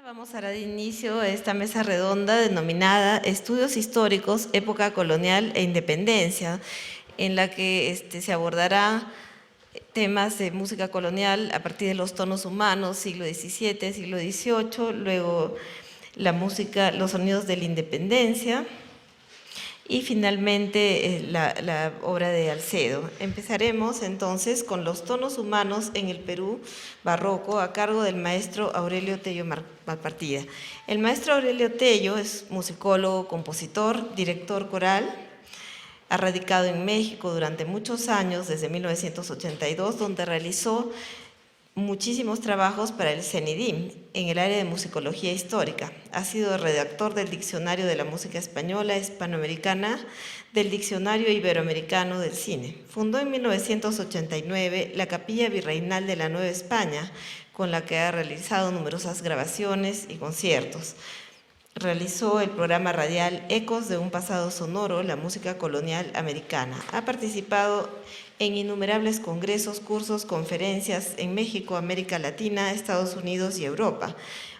Vamos a dar inicio a esta mesa redonda denominada Estudios Históricos, Época Colonial e Independencia, en la que se abordará temas de música colonial a partir de los tonos humanos, siglo XVII, siglo XVIII, luego la música, los sonidos de la independencia y finalmente la obra de Alcedo. Empezaremos entonces con los tonos humanos en el Perú barroco a cargo del maestro Aurelio Tello Malpartida. El maestro Aurelio Tello es musicólogo, compositor, director coral. Ha radicado en México durante muchos años, desde 1982, donde realizó muchísimos trabajos para el CENIDIM en el área de musicología histórica. Ha sido redactor del Diccionario de la Música Española, Hispanoamericana, del Diccionario Iberoamericano del Cine. Fundó en 1989 la Capilla Virreinal de la Nueva España, con la que ha realizado numerosas grabaciones y conciertos. Realizó el programa radial Ecos de un pasado sonoro, la música colonial americana. Ha participado en innumerables congresos, cursos, conferencias en México, América Latina, Estados Unidos y Europa,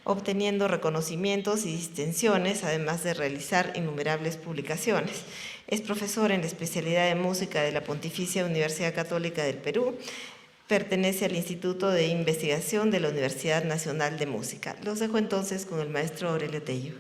obteniendo reconocimientos y distinciones, además de realizar innumerables publicaciones. Es profesor en la especialidad de música de la Pontificia Universidad Católica del Perú. Pertenece al Instituto de Investigación de la Universidad Nacional de Música. Los dejo entonces con el maestro Aurelio Tello.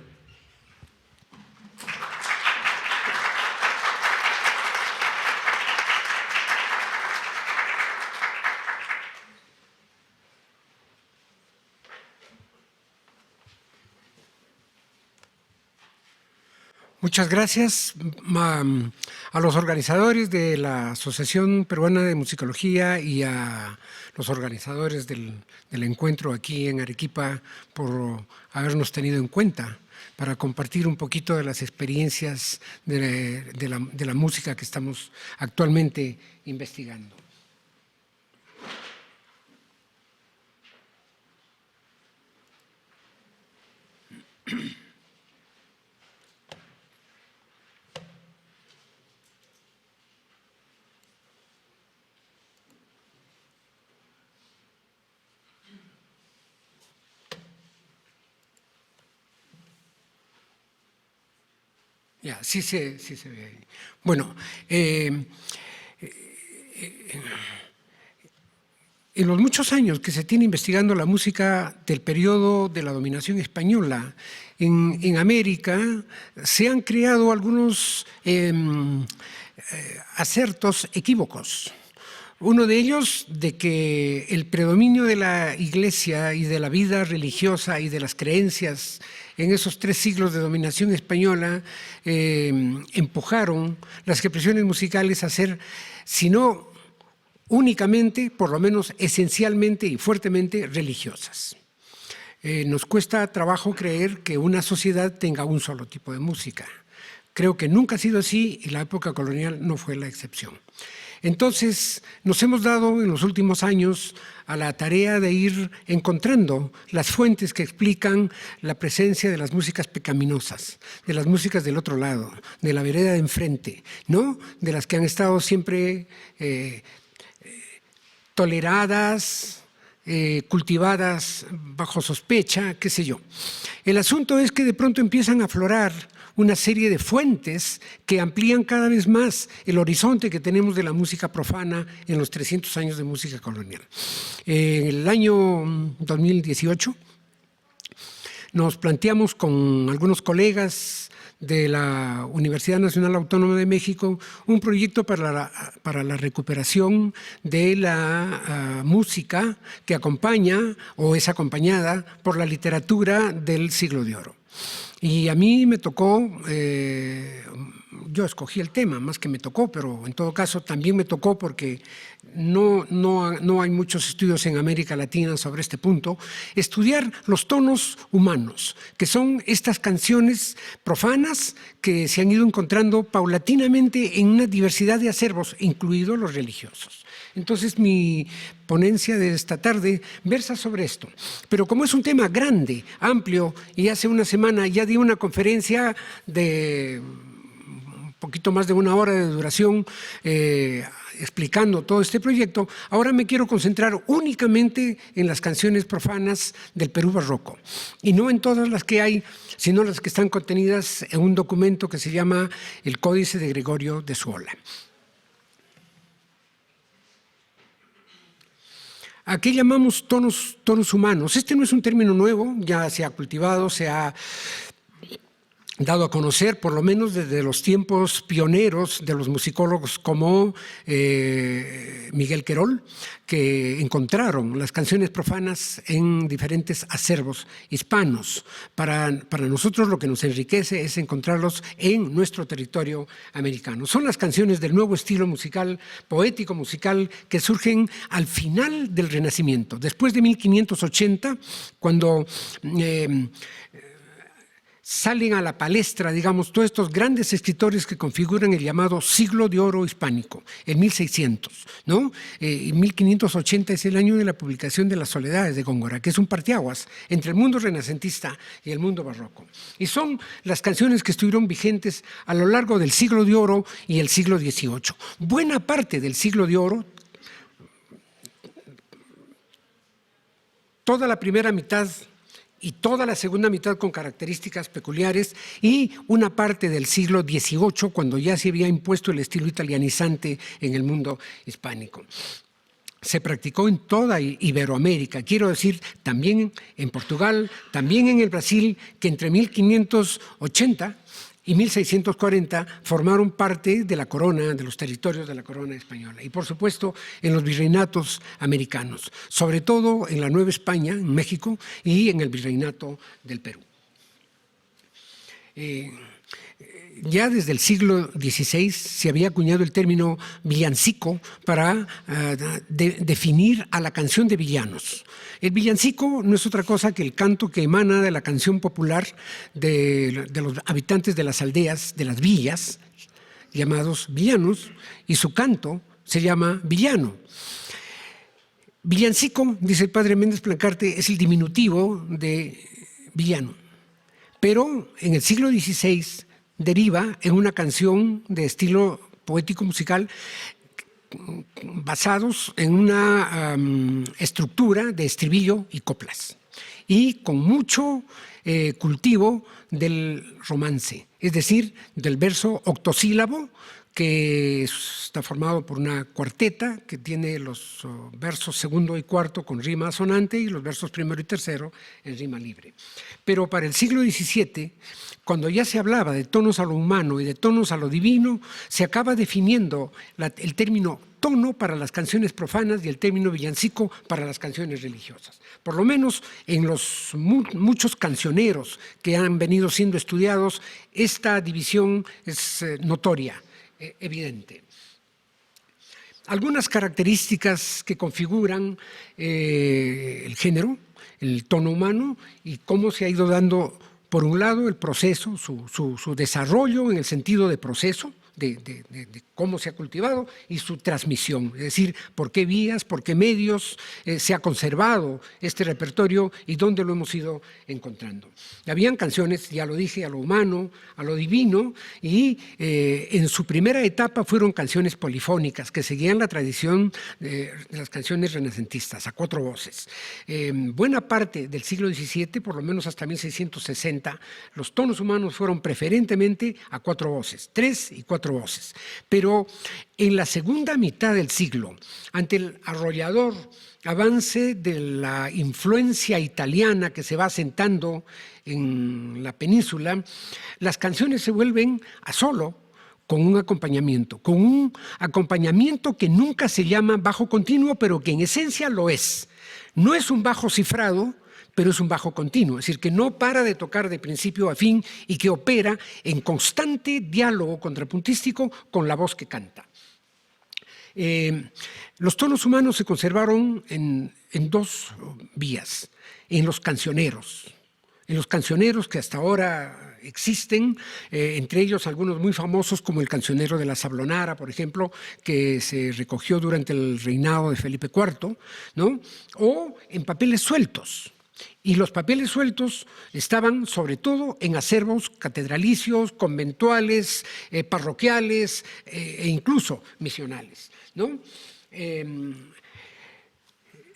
Muchas gracias a los organizadores de la Asociación Peruana de Musicología y a los organizadores del encuentro aquí en Arequipa por habernos tenido en cuenta para compartir un poquito de las experiencias de la música que estamos actualmente investigando. Ya, sí se ve. Bueno, en los muchos años que se tiene investigando la música del periodo de la dominación española en América, se han creado algunos acertos equívocos. Uno de ellos, de que el predominio de la Iglesia y de la vida religiosa y de las creencias en esos 3 siglos de dominación española empujaron las expresiones musicales a ser, si no únicamente, por lo menos esencialmente y fuertemente religiosas. Nos cuesta trabajo creer que una sociedad tenga un solo tipo de música. Creo que nunca ha sido así y la época colonial no fue la excepción. Entonces, nos hemos dado en los últimos años a la tarea de ir encontrando las fuentes que explican la presencia de las músicas pecaminosas, de las músicas del otro lado, de la vereda de enfrente, ¿no? De las que han estado siempre toleradas, cultivadas bajo sospecha, qué sé yo. El asunto es que de pronto empiezan a aflorar una serie de fuentes que amplían cada vez más el horizonte que tenemos de la música profana en los 300 años de música colonial. En el año 2018 nos planteamos con algunos colegas de la Universidad Nacional Autónoma de México un proyecto para la recuperación de la música que acompaña o es acompañada por la literatura del siglo de oro. Y a mí me tocó, yo escogí el tema, más que me tocó, pero en todo caso también me tocó porque no hay muchos estudios en América Latina sobre este punto, estudiar los tonos humanos, que son estas canciones profanas que se han ido encontrando paulatinamente en una diversidad de acervos, incluidos los religiosos. Entonces, mi ponencia de esta tarde versa sobre esto. Pero como es un tema grande, amplio, y hace una semana ya di una conferencia de poquito más de 1 hora de duración explicando todo este proyecto. Ahora me quiero concentrar únicamente en las canciones profanas del Perú barroco, y no en todas las que hay, sino las que están contenidas en un documento que se llama el Códice de Gregorio de Zuola. ¿A qué llamamos tonos humanos? Este no es un término nuevo, ya se ha cultivado, se ha dado a conocer, por lo menos desde los tiempos pioneros de los musicólogos como Miguel Querol, que encontraron las canciones profanas en diferentes acervos hispanos. Para nosotros lo que nos enriquece es encontrarlos en nuestro territorio americano. Son las canciones del nuevo estilo musical, poético musical, que surgen al final del Renacimiento, después de 1580, cuando salen a la palestra, digamos, todos estos grandes escritores que configuran el llamado siglo de oro hispánico, en 1600, ¿no? 1580 es el año de la publicación de Las Soledades de Góngora, que es un parteaguas entre el mundo renacentista y el mundo barroco. Y son las canciones que estuvieron vigentes a lo largo del siglo de oro y el siglo XVIII. Buena parte del siglo de oro, toda la primera mitad y toda la segunda mitad con características peculiares, y una parte del siglo XVIII, cuando ya se había impuesto el estilo italianizante en el mundo hispánico. Se practicó en toda Iberoamérica, quiero decir, también en Portugal, también en el Brasil, que entre 1580 y 1640 formaron parte de la corona, de los territorios de la corona española, y por supuesto en los virreinatos americanos, sobre todo en la Nueva España, en México, y en el virreinato del Perú. Ya desde el siglo XVI se había acuñado el término villancico para definir a la canción de villanos. El villancico no es otra cosa que el canto que emana de la canción popular de los habitantes de las aldeas, de las villas, llamados villanos, y su canto se llama villano. Villancico, dice el padre Méndez Plancarte, es el diminutivo de villano, pero en el siglo XVI deriva en una canción de estilo poético musical basados en una estructura de estribillo y coplas, y con mucho cultivo del romance, es decir, del verso octosílabo, que está formado por una cuarteta que tiene los versos segundo y cuarto con rima asonante y los versos primero y tercero en rima libre. Pero para el siglo XVII, cuando ya se hablaba de tonos a lo humano y de tonos a lo divino, se acaba definiendo el término tono para las canciones profanas y el término villancico para las canciones religiosas. Por lo menos en los muchos cancioneros que han venido siendo estudiados, esta división es notoria, evidente. Algunas características que configuran el género, el tono humano, y cómo se ha ido dando, por un lado, el proceso, su desarrollo en el sentido de proceso, de cómo se ha cultivado, y su transmisión, es decir, por qué vías, por qué medios se ha conservado este repertorio y dónde lo hemos ido encontrando. Habían canciones, ya lo dije, a lo humano, a lo divino, y en su primera etapa fueron canciones polifónicas que seguían la tradición de las canciones renacentistas, a 4 voces. Buena parte del siglo XVII, por lo menos hasta 1660, los tonos humanos fueron preferentemente a 4 voces, 3 y 4 voces. Pero en la segunda mitad del siglo, ante el arrollador avance de la influencia italiana que se va asentando en la península, las canciones se vuelven a solo, con un acompañamiento que nunca se llama bajo continuo, pero que en esencia lo es. No es un bajo cifrado, pero es un bajo continuo, es decir, que no para de tocar de principio a fin y que opera en constante diálogo contrapuntístico con la voz que canta. Los tonos humanos se conservaron en 2 vías, en los cancioneros que hasta ahora existen, entre ellos algunos muy famosos como el cancionero de la Sablonara, por ejemplo, que se recogió durante el reinado de Felipe IV, ¿no? O en papeles sueltos, Y los papeles sueltos estaban sobre todo en acervos catedralicios, conventuales, parroquiales e incluso misionales, ¿no?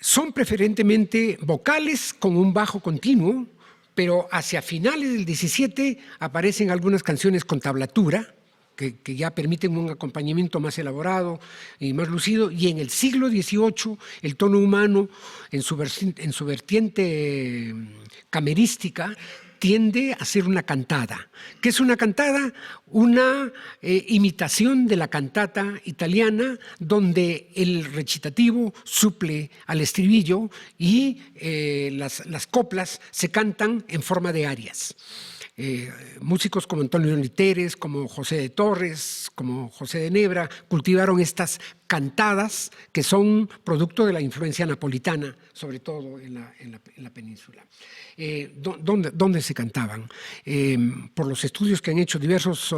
Son preferentemente vocales con un bajo continuo, pero hacia finales del 17 aparecen algunas canciones con tablatura, que ya permiten un acompañamiento más elaborado y más lucido, y en el siglo XVIII el tono humano en su vertiente camerística tiende a ser una cantada. ¿Qué es una cantada? Una imitación de la cantata italiana, donde el recitativo suple al estribillo y las coplas se cantan en forma de arias. Músicos como Antonio Literes, como José de Torres, como José de Nebra, cultivaron estas cantadas que son producto de la influencia napolitana, sobre todo en la península. ¿Dónde se cantaban? Por los estudios que han hecho diversos,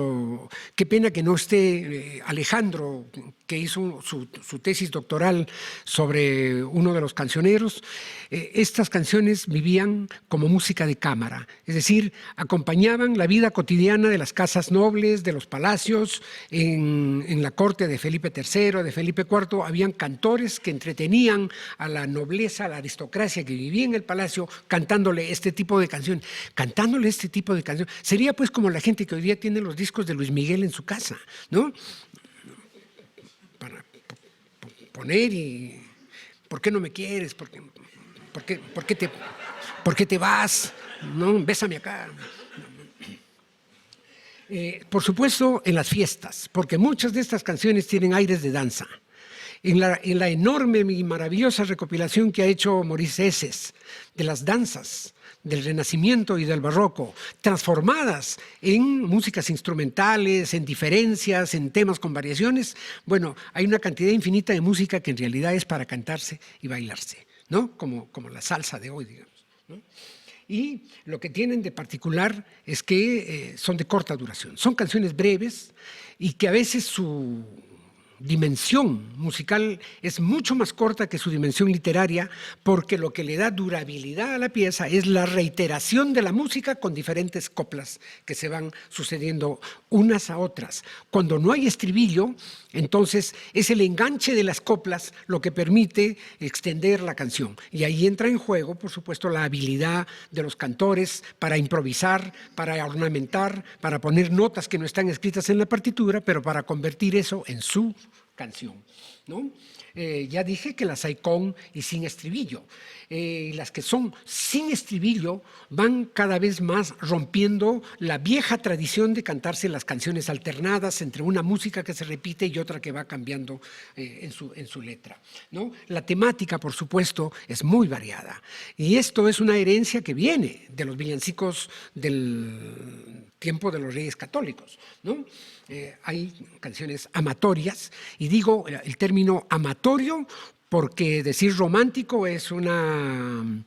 qué pena que no esté Alejandro, que hizo su tesis doctoral sobre uno de los cancioneros. Estas canciones vivían como música de cámara, es decir, acompañaban la vida cotidiana de las casas nobles, de los palacios. En la corte de Felipe III, de Felipe IV, habían cantores que entretenían a la nobleza, a la aristocracia que vivía en el palacio, cantándole este tipo de canción. Cantándole este tipo de canción. Sería pues como la gente que hoy día tiene los discos de Luis Miguel en su casa, ¿no? Para poner y... ¿Por qué no me quieres? ¿Por qué te vas? ¿No? Bésame acá. Por supuesto, en las fiestas, porque muchas de estas canciones tienen aires de danza. En la enorme y maravillosa recopilación que ha hecho Maurice Esses de las danzas del Renacimiento y del Barroco, transformadas en músicas instrumentales, en diferencias, en temas con variaciones, bueno, hay una cantidad infinita de música que en realidad es para cantarse y bailarse, ¿no? Como la salsa de hoy, digamos, ¿no? Y lo que tienen de particular es que son de corta duración. Son canciones breves y que a veces su dimensión musical es mucho más corta que su dimensión literaria, porque lo que le da durabilidad a la pieza es la reiteración de la música con diferentes coplas que se van sucediendo unas a otras. Cuando no hay estribillo, entonces es el enganche de las coplas lo que permite extender la canción. Y ahí entra en juego, por supuesto, la habilidad de los cantores para improvisar, para ornamentar, para poner notas que no están escritas en la partitura, pero para convertir eso en su canción, ¿no? Ya dije que las hay con y sin estribillo. Las que son sin estribillo van cada vez más rompiendo la vieja tradición de cantarse las canciones alternadas entre una música que se repite y otra que va cambiando en su letra, ¿no? La temática, por supuesto, es muy variada. Y esto es una herencia que viene de los villancicos del tiempo de los Reyes Católicos, ¿no? Hay canciones amatorias, y digo el término amatorio porque decir romántico es una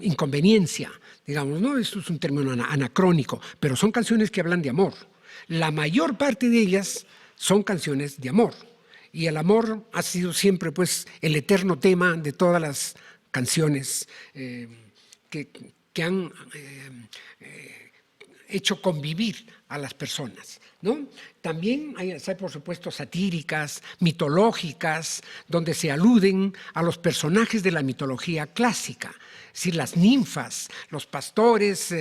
inconveniencia, digamos, ¿no? Esto es un término anacrónico, pero son canciones que hablan de amor. La mayor parte de ellas son canciones de amor, y el amor ha sido siempre pues el eterno tema de todas las canciones que han hecho convivir a las personas, ¿no? También hay, por supuesto, satíricas, mitológicas, donde se aluden a los personajes de la mitología clásica, es decir, las ninfas, los pastores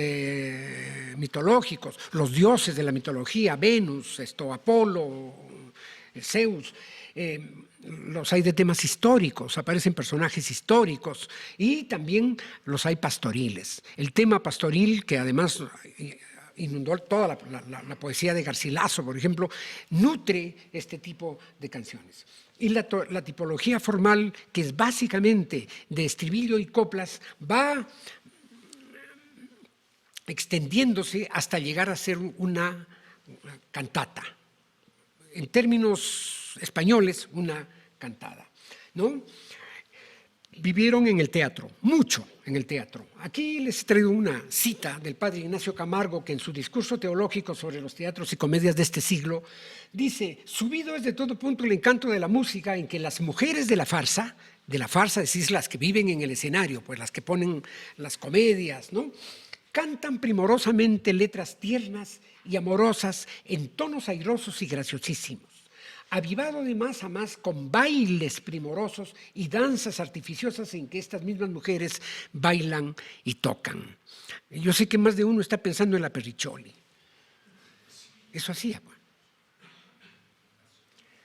mitológicos, los dioses de la mitología, Venus, Apolo, Zeus. Los hay de temas históricos, aparecen personajes históricos, y también los hay pastoriles. El tema pastoril, que además inundó toda la poesía de Garcilaso, por ejemplo, nutre este tipo de canciones. Y la tipología formal, que es básicamente de estribillo y coplas, va extendiéndose hasta llegar a ser una cantata. En términos españoles, una cantada, ¿no? Vivieron en el teatro, mucho en el teatro. Aquí les he traído una cita del padre Ignacio Camargo, que en su discurso teológico sobre los teatros y comedias de este siglo, dice: subido es de todo punto el encanto de la música en que las mujeres de la farsa, de la farsa, es decir, las que viven en el escenario, pues las que ponen las comedias, ¿no? Cantan primorosamente letras tiernas y amorosas en tonos airosos y graciosísimos, avivado de más a más con bailes primorosos y danzas artificiosas en que estas mismas mujeres bailan y tocan. Yo sé que más de uno está pensando en la Perricholi. Eso hacía, pues.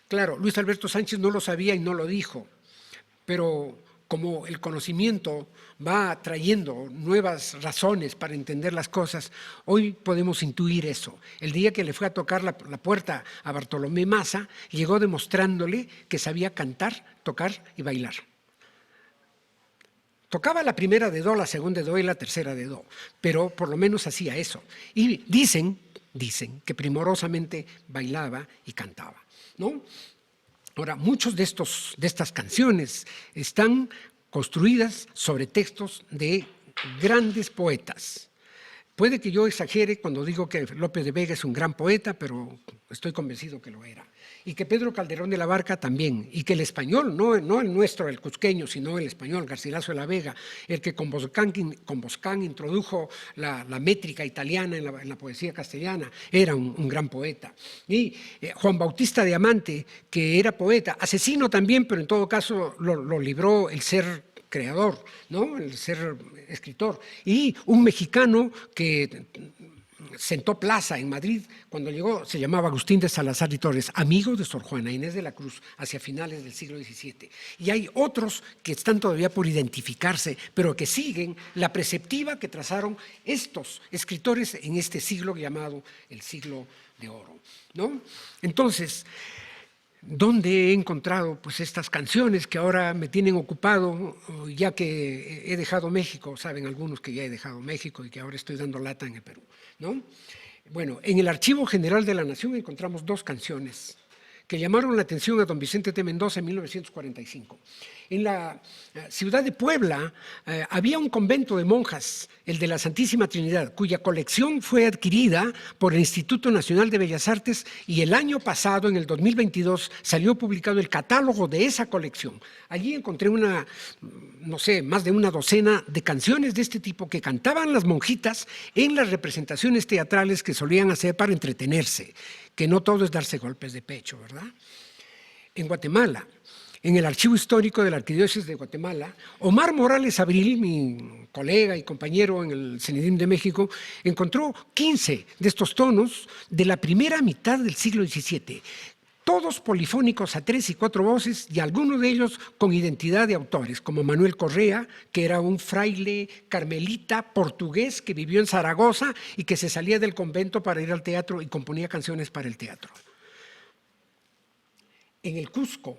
Claro, Luis Alberto Sánchez no lo sabía y no lo dijo, pero como el conocimiento va trayendo nuevas razones para entender las cosas, hoy podemos intuir eso. El día que le fue a tocar la puerta a Bartolomé Maza, llegó demostrándole que sabía cantar, tocar y bailar. Tocaba la primera de do, la segunda de do y la tercera de do, pero por lo menos hacía eso. Y dicen que primorosamente bailaba y cantaba, ¿no? Ahora, muchos de estas canciones están construidas sobre textos de grandes poetas. Puede que yo exagere cuando digo que Lope de Vega es un gran poeta, pero estoy convencido que lo era. Y que Pedro Calderón de la Barca también. Y que el español, no el nuestro, el cusqueño, sino el español, Garcilaso de la Vega, el que con Boscán introdujo la métrica italiana en la poesía castellana, era un gran poeta. Y Juan Bautista de Amante, que era poeta, asesino también, pero en todo caso lo libró el ser creador, ¿no? El ser escritor. Y un mexicano que sentó plaza en Madrid, cuando llegó se llamaba Agustín de Salazar y Torres, amigo de Sor Juana Inés de la Cruz, hacia finales del siglo XVII. Y hay otros que están todavía por identificarse, pero que siguen la preceptiva que trazaron estos escritores en este siglo llamado el siglo de oro, ¿no? Entonces, ¿dónde he encontrado pues estas canciones que ahora me tienen ocupado, ya que he dejado México? Saben algunos que ya he dejado México y que ahora estoy dando lata en el Perú, ¿no? Bueno, en el Archivo General de la Nación encontramos 2 canciones que llamaron la atención a don Vicente T. Mendoza en 1945. En la ciudad de Puebla había un convento de monjas, el de la Santísima Trinidad, cuya colección fue adquirida por el Instituto Nacional de Bellas Artes y el año pasado, en el 2022, salió publicado el catálogo de esa colección. Allí encontré más de una docena de canciones de este tipo que cantaban las monjitas en las representaciones teatrales que solían hacer para entretenerse, que no todo es darse golpes de pecho, ¿verdad? En Guatemala, en el Archivo Histórico de la Arquidiócesis de Guatemala, Omar Morales Abril, mi colega y compañero en el CENIDIM de México, encontró 15 de estos tonos de la primera mitad del siglo XVII, todos polifónicos a 3 y 4 voces y algunos de ellos con identidad de autores, como Manuel Correa, que era un fraile carmelita portugués que vivió en Zaragoza y que se salía del convento para ir al teatro y componía canciones para el teatro. En el Cusco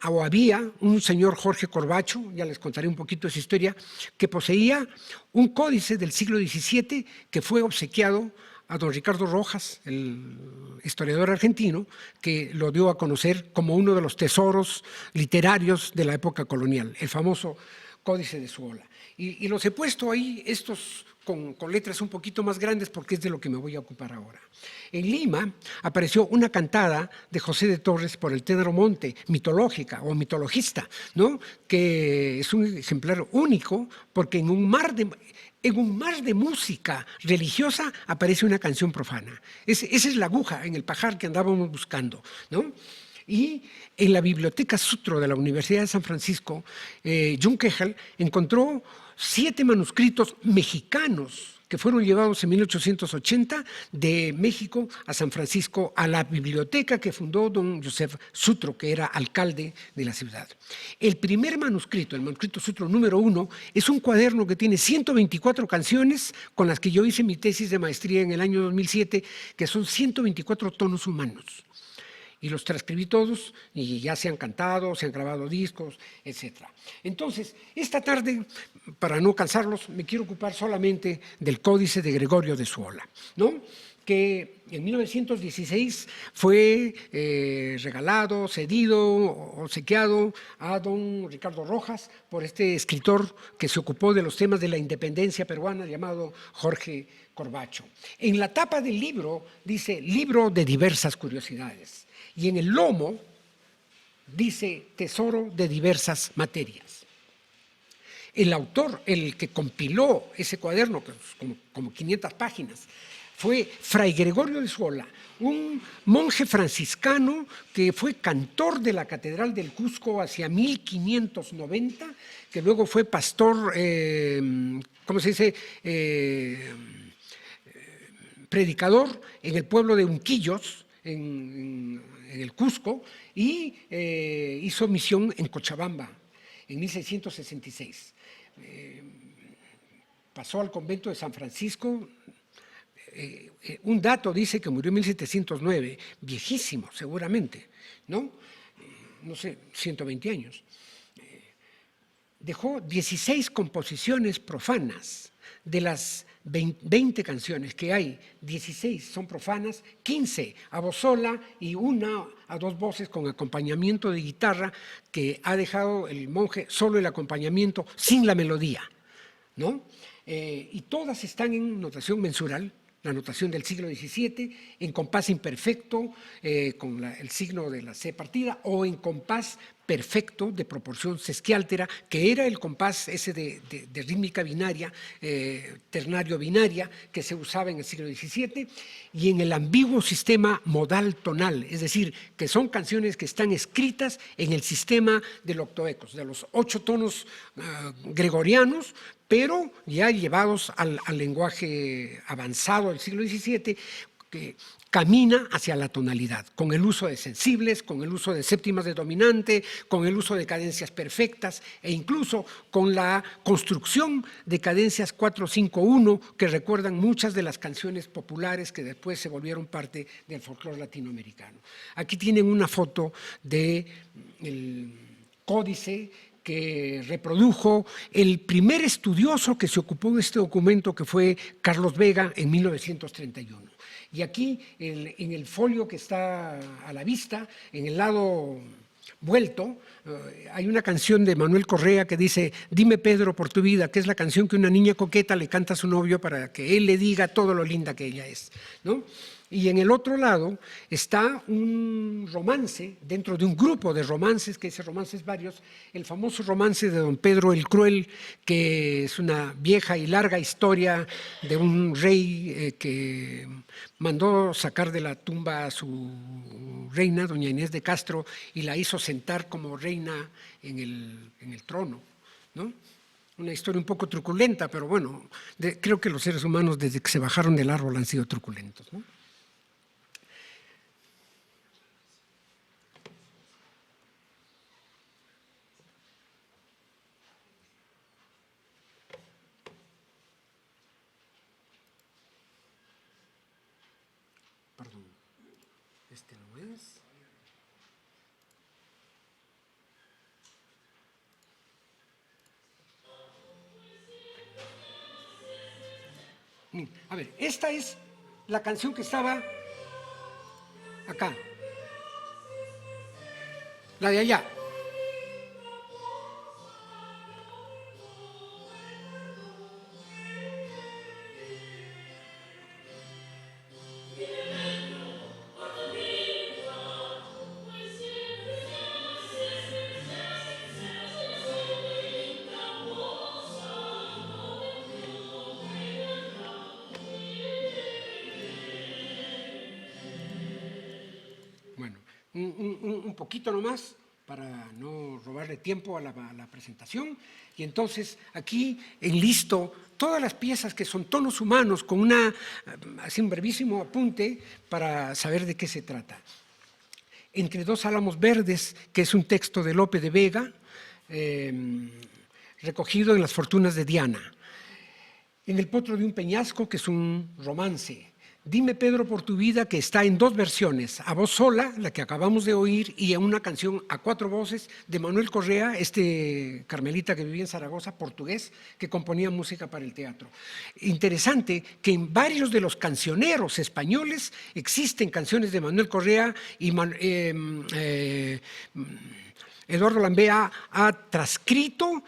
había un señor Jorge Corbacho, ya les contaré un poquito de su historia, que poseía un códice del siglo XVII que fue obsequiado a don Ricardo Rojas, el historiador argentino, que lo dio a conocer como uno de los tesoros literarios de la época colonial, el famoso Códice de Zuola. Y los he puesto ahí, estos con letras un poquito más grandes, porque es de lo que me voy a ocupar ahora. En Lima apareció una cantada de José de Torres por el Tenero Monte, mitológica o mitologista, ¿no? Que es un ejemplar único, porque en un mar de música religiosa aparece una canción profana. Esa es la aguja en el pajar que andábamos buscando, ¿no? Y en la Biblioteca Sutro de la Universidad de San Francisco, Jun Kejal encontró 7 manuscritos mexicanos que fueron llevados en 1880 de México a San Francisco, a la biblioteca que fundó don Joseph Sutro, que era alcalde de la ciudad. El primer manuscrito, el manuscrito Sutro número 1, es un cuaderno que tiene 124 canciones con las que yo hice mi tesis de maestría en el año 2007, que son 124 tonos humanos. Y los transcribí todos y ya se han cantado, se han grabado discos, etc. Entonces, esta tarde, para no cansarlos, me quiero ocupar solamente del Códice de Gregorio de Zuola, ¿no? Que en 1916 fue regalado, cedido, obsequiado a don Ricardo Rojas por este escritor que se ocupó de los temas de la independencia peruana llamado Jorge Corbacho. En la tapa del libro dice «Libro de diversas curiosidades». Y en el lomo dice tesoro de diversas materias. El autor, el que compiló ese cuaderno, que es como 500 páginas, fue Fray Gregorio de Sola, un monje franciscano que fue cantor de la Catedral del Cusco hacia 1590, que luego fue pastor, ¿cómo se dice?, predicador en el pueblo de Unquillos, en el Cusco, y hizo misión en Cochabamba en 1666. Pasó al convento de San Francisco. Un dato dice que murió en 1709, viejísimo seguramente, ¿no? No sé, 120 años. Dejó 16 composiciones profanas. De las 20 canciones que hay, 16 son profanas, 15 a voz sola y una a dos voces con acompañamiento de guitarra, que ha dejado el monje solo el acompañamiento sin la melodía, ¿no? Y todas están en notación mensural, la notación del siglo XVII, en compás imperfecto, con el signo de la C partida, o en compás perfecto de proporción sesquiáltera, que era el compás ese de rítmica binaria, ternario binaria, que se usaba en el siglo XVII, y en el ambiguo sistema modal tonal, es decir, que son canciones que están escritas en el sistema del octoecos, de los 8 tonos gregorianos, pero ya llevados al lenguaje avanzado del siglo XVII, que camina hacia la tonalidad, con el uso de sensibles, con el uso de séptimas de dominante, con el uso de cadencias perfectas e incluso con la construcción de cadencias 4-5-1 que recuerdan muchas de las canciones populares que después se volvieron parte del folclore latinoamericano. Aquí tienen una foto del códice que reprodujo el primer estudioso que se ocupó de este documento, que fue Carlos Vega en 1931. Y aquí, en el folio que está a la vista, en el lado vuelto, hay una canción de Manuel Correa que dice: "Dime, Pedro, por tu vida", que es la canción que una niña coqueta le canta a su novio para que él le diga todo lo linda que ella es, ¿no? Y en el otro lado está un romance, dentro de un grupo de romances, que dice romances varios, el famoso romance de Don Pedro el Cruel, que es una vieja y larga historia de un rey que mandó sacar de la tumba a su reina, doña Inés de Castro, y la hizo sentar como reina en el trono, ¿no? Una historia un poco truculenta, pero bueno, creo que los seres humanos desde que se bajaron del árbol han sido truculentos, ¿no? Perdón, este no es. A ver, esta es la canción que estaba acá, la de allá. Bueno, un poquito nomás para no robarle tiempo a la presentación. Y entonces aquí enlisto todas las piezas que son tonos humanos con así un brevísimo apunte para saber de qué se trata. Entre dos álamos verdes, que es un texto de Lope de Vega, recogido en Las fortunas de Diana. En el potro de un peñasco, que es un romance. Dime, Pedro, por tu vida, que está en 2 versiones, a voz sola, la que acabamos de oír, y en una canción a 4 voces de Manuel Correa, este carmelita que vivía en Zaragoza, portugués, que componía música para el teatro. Interesante que en varios de los cancioneros españoles existen canciones de Manuel Correa y Eduardo Lambea ha transcrito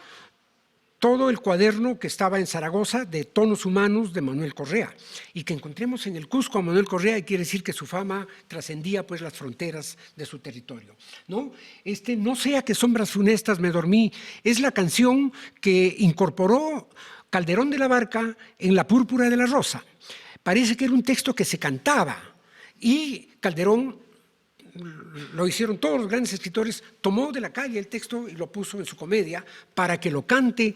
todo el cuaderno que estaba en Zaragoza de Tonos Humanos de Manuel Correa, y que encontremos en el Cusco a Manuel Correa y quiere decir que su fama trascendía pues las fronteras de su territorio, ¿no? No sea que sombras funestas me dormí, es la canción que incorporó Calderón de la Barca en La Púrpura de la Rosa. Parece que era un texto que se cantaba y Calderón, lo hicieron todos los grandes escritores, tomó de la calle el texto y lo puso en su comedia para que lo cante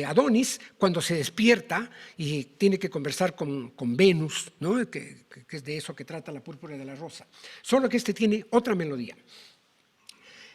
Adonis, cuando se despierta y tiene que conversar con Venus, ¿no? que es de eso que trata La Púrpura de la Rosa. Solo que tiene otra melodía.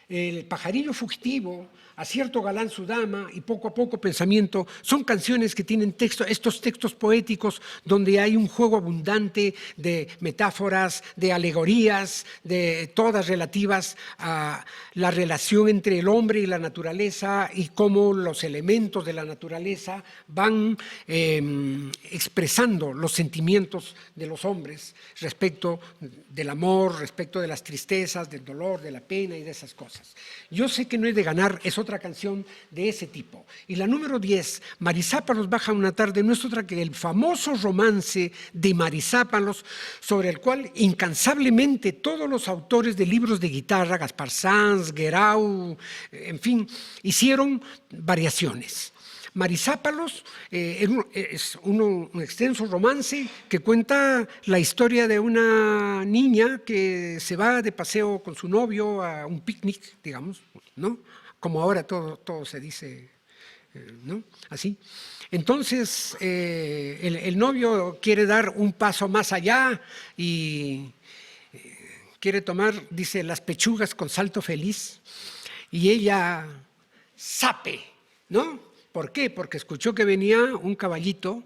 El pajarillo fugitivo, Acierto galán su dama y Poco a poco pensamiento son canciones que tienen estos textos poéticos donde hay un juego abundante de metáforas, de alegorías, de todas relativas a la relación entre el hombre y la naturaleza y cómo los elementos de la naturaleza van expresando los sentimientos de los hombres respecto del amor, respecto de las tristezas, del dolor, de la pena y de esas cosas. Yo sé que no es de ganar, es otra canción de ese tipo. Y la número 10, Marisápalos baja una tarde, no es otra que el famoso romance de Marisápalos, sobre el cual incansablemente todos los autores de libros de guitarra, Gaspar Sanz, Guerau, en fin, hicieron variaciones. Marisápalos es un extenso romance que cuenta la historia de una niña que se va de paseo con su novio a un picnic, digamos, ¿no? Como ahora todo se dice, ¿no? Así. Entonces, el novio quiere dar un paso más allá y quiere tomar, dice, las pechugas con salto feliz, y ella sape, ¿no? ¿Por qué? Porque escuchó que venía un caballito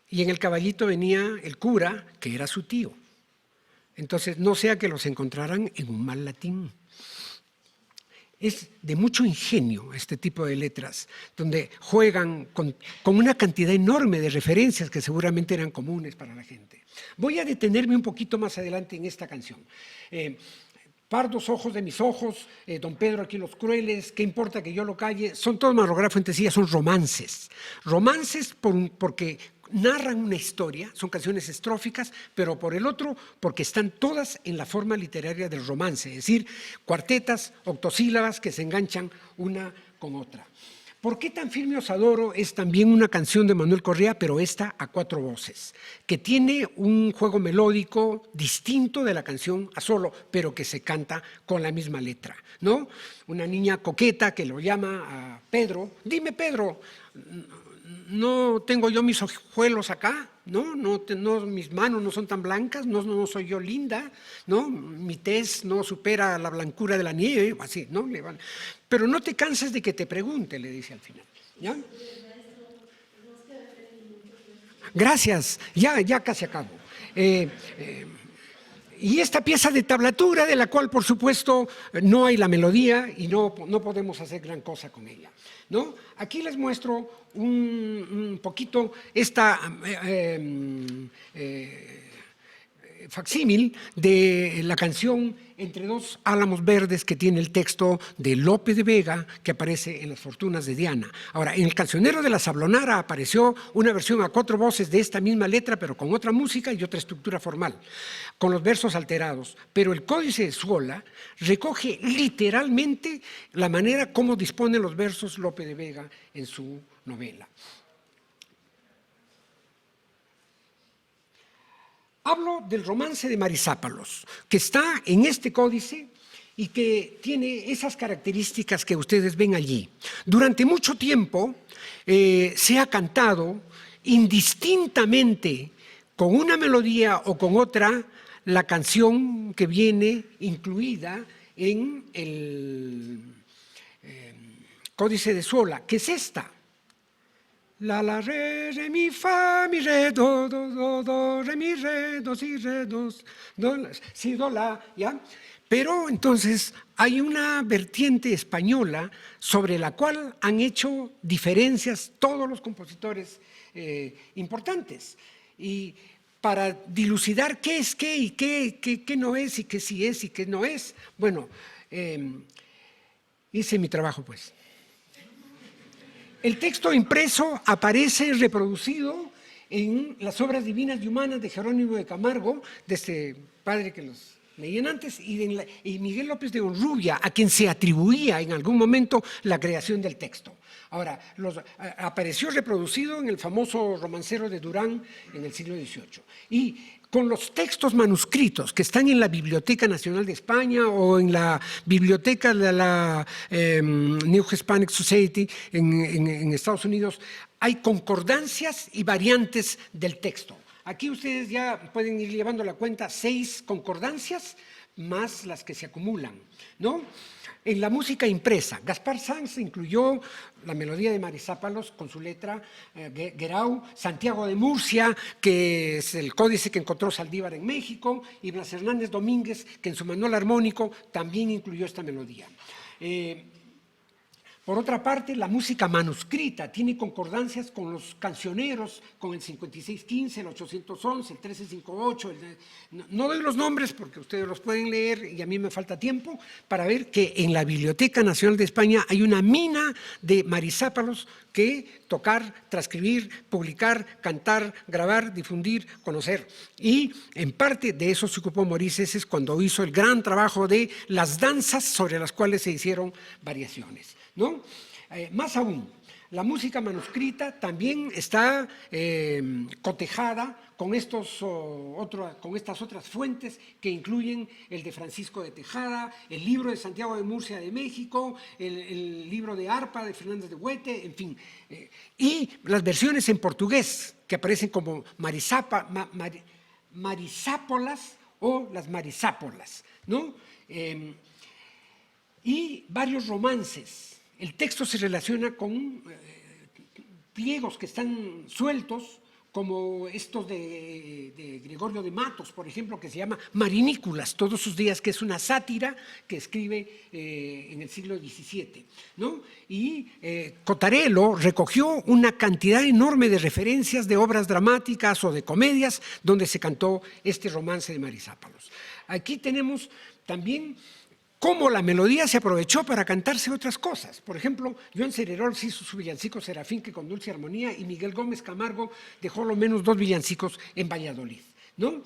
y en el caballito venía el cura, que era su tío. Entonces, no sea que los encontraran en un mal latín. Es de mucho ingenio este tipo de letras, donde juegan con una cantidad enorme de referencias que seguramente eran comunes para la gente. Voy a detenerme un poquito más adelante en esta canción. Pardos ojos de mis ojos, Don Pedro aquí los crueles, ¿qué importa que yo lo calle? Son todos Marografo en Tessía, son romances. Romances porque narran una historia, son canciones estróficas, pero por el otro, porque están todas en la forma literaria del romance, es decir, cuartetas, octosílabas que se enganchan una con otra. ¿Por qué tan firme os adoro? Es también una canción de Manuel Correa, pero esta a 4 voces, que tiene un juego melódico distinto de la canción a solo, pero que se canta con la misma letra, ¿no? Una niña coqueta que lo llama a Pedro, dime Pedro, no tengo yo mis ojuelos acá, ¿no? Mis manos no son tan blancas, no soy yo linda, ¿no? Mi tez no supera la blancura de la nieve, así, ¿no? Pero no te canses de que te pregunte, le dice al final, ¿ya? Gracias, ya casi acabo. Y esta pieza de tablatura, de la cual, por supuesto, no hay la melodía y no podemos hacer gran cosa con ella, ¿no? Aquí les muestro un poquito esta facsímil de la canción Entre dos álamos verdes, que tiene el texto de Lope de Vega, que aparece en Las fortunas de Diana. Ahora, en el Cancionero de la Sablonara apareció una versión a 4 voces de esta misma letra, pero con otra música y otra estructura formal, con los versos alterados. Pero el Códice de Zuola recoge literalmente la manera como dispone los versos Lope de Vega en su novela. Hablo del romance de Marisápalos, que está en este códice y que tiene esas características que ustedes ven allí. Durante mucho tiempo se ha cantado indistintamente, con una melodía o con otra, la canción que viene incluida en el Códice de Zuola, que es esta. La, re, mi, fa, mi, re, do, re, mi, re, do, si, re, dos, do, si, do, la, ¿ya? Pero entonces hay una vertiente española sobre la cual han hecho diferencias todos los compositores importantes. Y para dilucidar qué es qué y qué no es y qué sí es y qué no es, bueno, hice mi trabajo, pues. El texto impreso aparece reproducido en las obras divinas y humanas de Jerónimo de Camargo, de este padre que los leían antes, y Miguel López de Honrubia, a quien se atribuía en algún momento la creación del texto. Ahora, apareció reproducido en el famoso romancero de Durán en el siglo XVIII. Y con los textos manuscritos que están en la Biblioteca Nacional de España o en la biblioteca de la New Hispanic Society en Estados Unidos, hay concordancias y variantes del texto. Aquí ustedes ya pueden ir llevando la cuenta 6 concordancias más las que se acumulan, ¿no? En la música impresa, Gaspar Sanz incluyó la melodía de Marisápalos con su letra, Guerau, Santiago de Murcia, que es el códice que encontró Saldívar en México, y Blas Hernández Domínguez, que en su manual armónico también incluyó esta melodía. Por otra parte, la música manuscrita tiene concordancias con los cancioneros, con el 5615, el 811, el 1358. No doy los nombres porque ustedes los pueden leer y a mí me falta tiempo para ver que en la Biblioteca Nacional de España hay una mina de marisápalos que tocar, transcribir, publicar, cantar, grabar, difundir, conocer. Y en parte de eso se ocupó Maurice Heces cuando hizo el gran trabajo de las danzas sobre las cuales se hicieron variaciones, ¿no? Más aún, la música manuscrita también está cotejada con estas otras fuentes que incluyen el de Francisco de Tejada, el libro de Santiago de Murcia de México, el libro de arpa de Fernández de Huete, en fin. Y las versiones en portugués que aparecen como marisápolas o las marisápolas, ¿no? Y varios romances. El texto se relaciona con pliegos que están sueltos, como estos de Gregorio de Matos, por ejemplo, que se llama Marinículas, todos sus días, que es una sátira que escribe en el siglo XVII, ¿no? Y Cotarelo recogió una cantidad enorme de referencias de obras dramáticas o de comedias donde se cantó este romance de Marisápalos. Aquí tenemos también cómo la melodía se aprovechó para cantarse otras cosas. Por ejemplo, Joan Cererols hizo su villancico Serafín, que con dulce armonía, y Miguel Gómez Camargo dejó lo menos 2 villancicos en Valladolid, ¿no?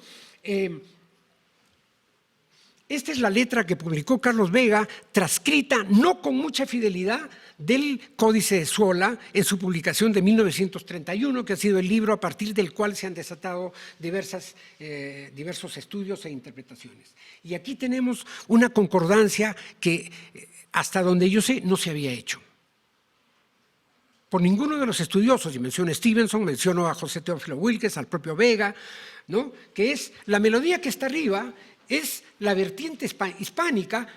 Esta es la letra que publicó Carlos Vega, transcrita no con mucha fidelidad del Códice de Zuola en su publicación de 1931, que ha sido el libro a partir del cual se han desatado diversos estudios e interpretaciones. Y aquí tenemos una concordancia que, hasta donde yo sé, no se había hecho por ninguno de los estudiosos, y menciono a Stevenson, menciono a José Teófilo Wilkes, al propio Vega, ¿no? Que es la melodía que está arriba, es la vertiente hispánica,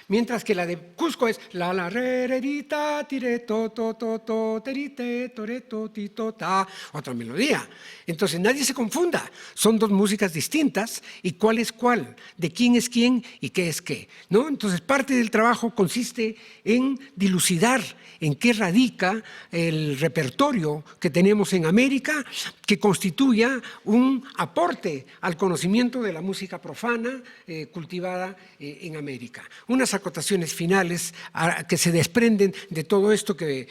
mientras que la de Cusco es la la re re ri ta ti re to to to to te ri te to re to ti to ta, otra melodía. Entonces nadie se confunda, son 2 músicas distintas y cuál es cuál, de quién es quién y qué es qué, ¿no? Entonces parte del trabajo consiste en dilucidar en qué radica el repertorio que tenemos en América, que constituya un aporte al conocimiento de la música profana cultivada en América. Unas acotaciones finales que se desprenden de todo esto que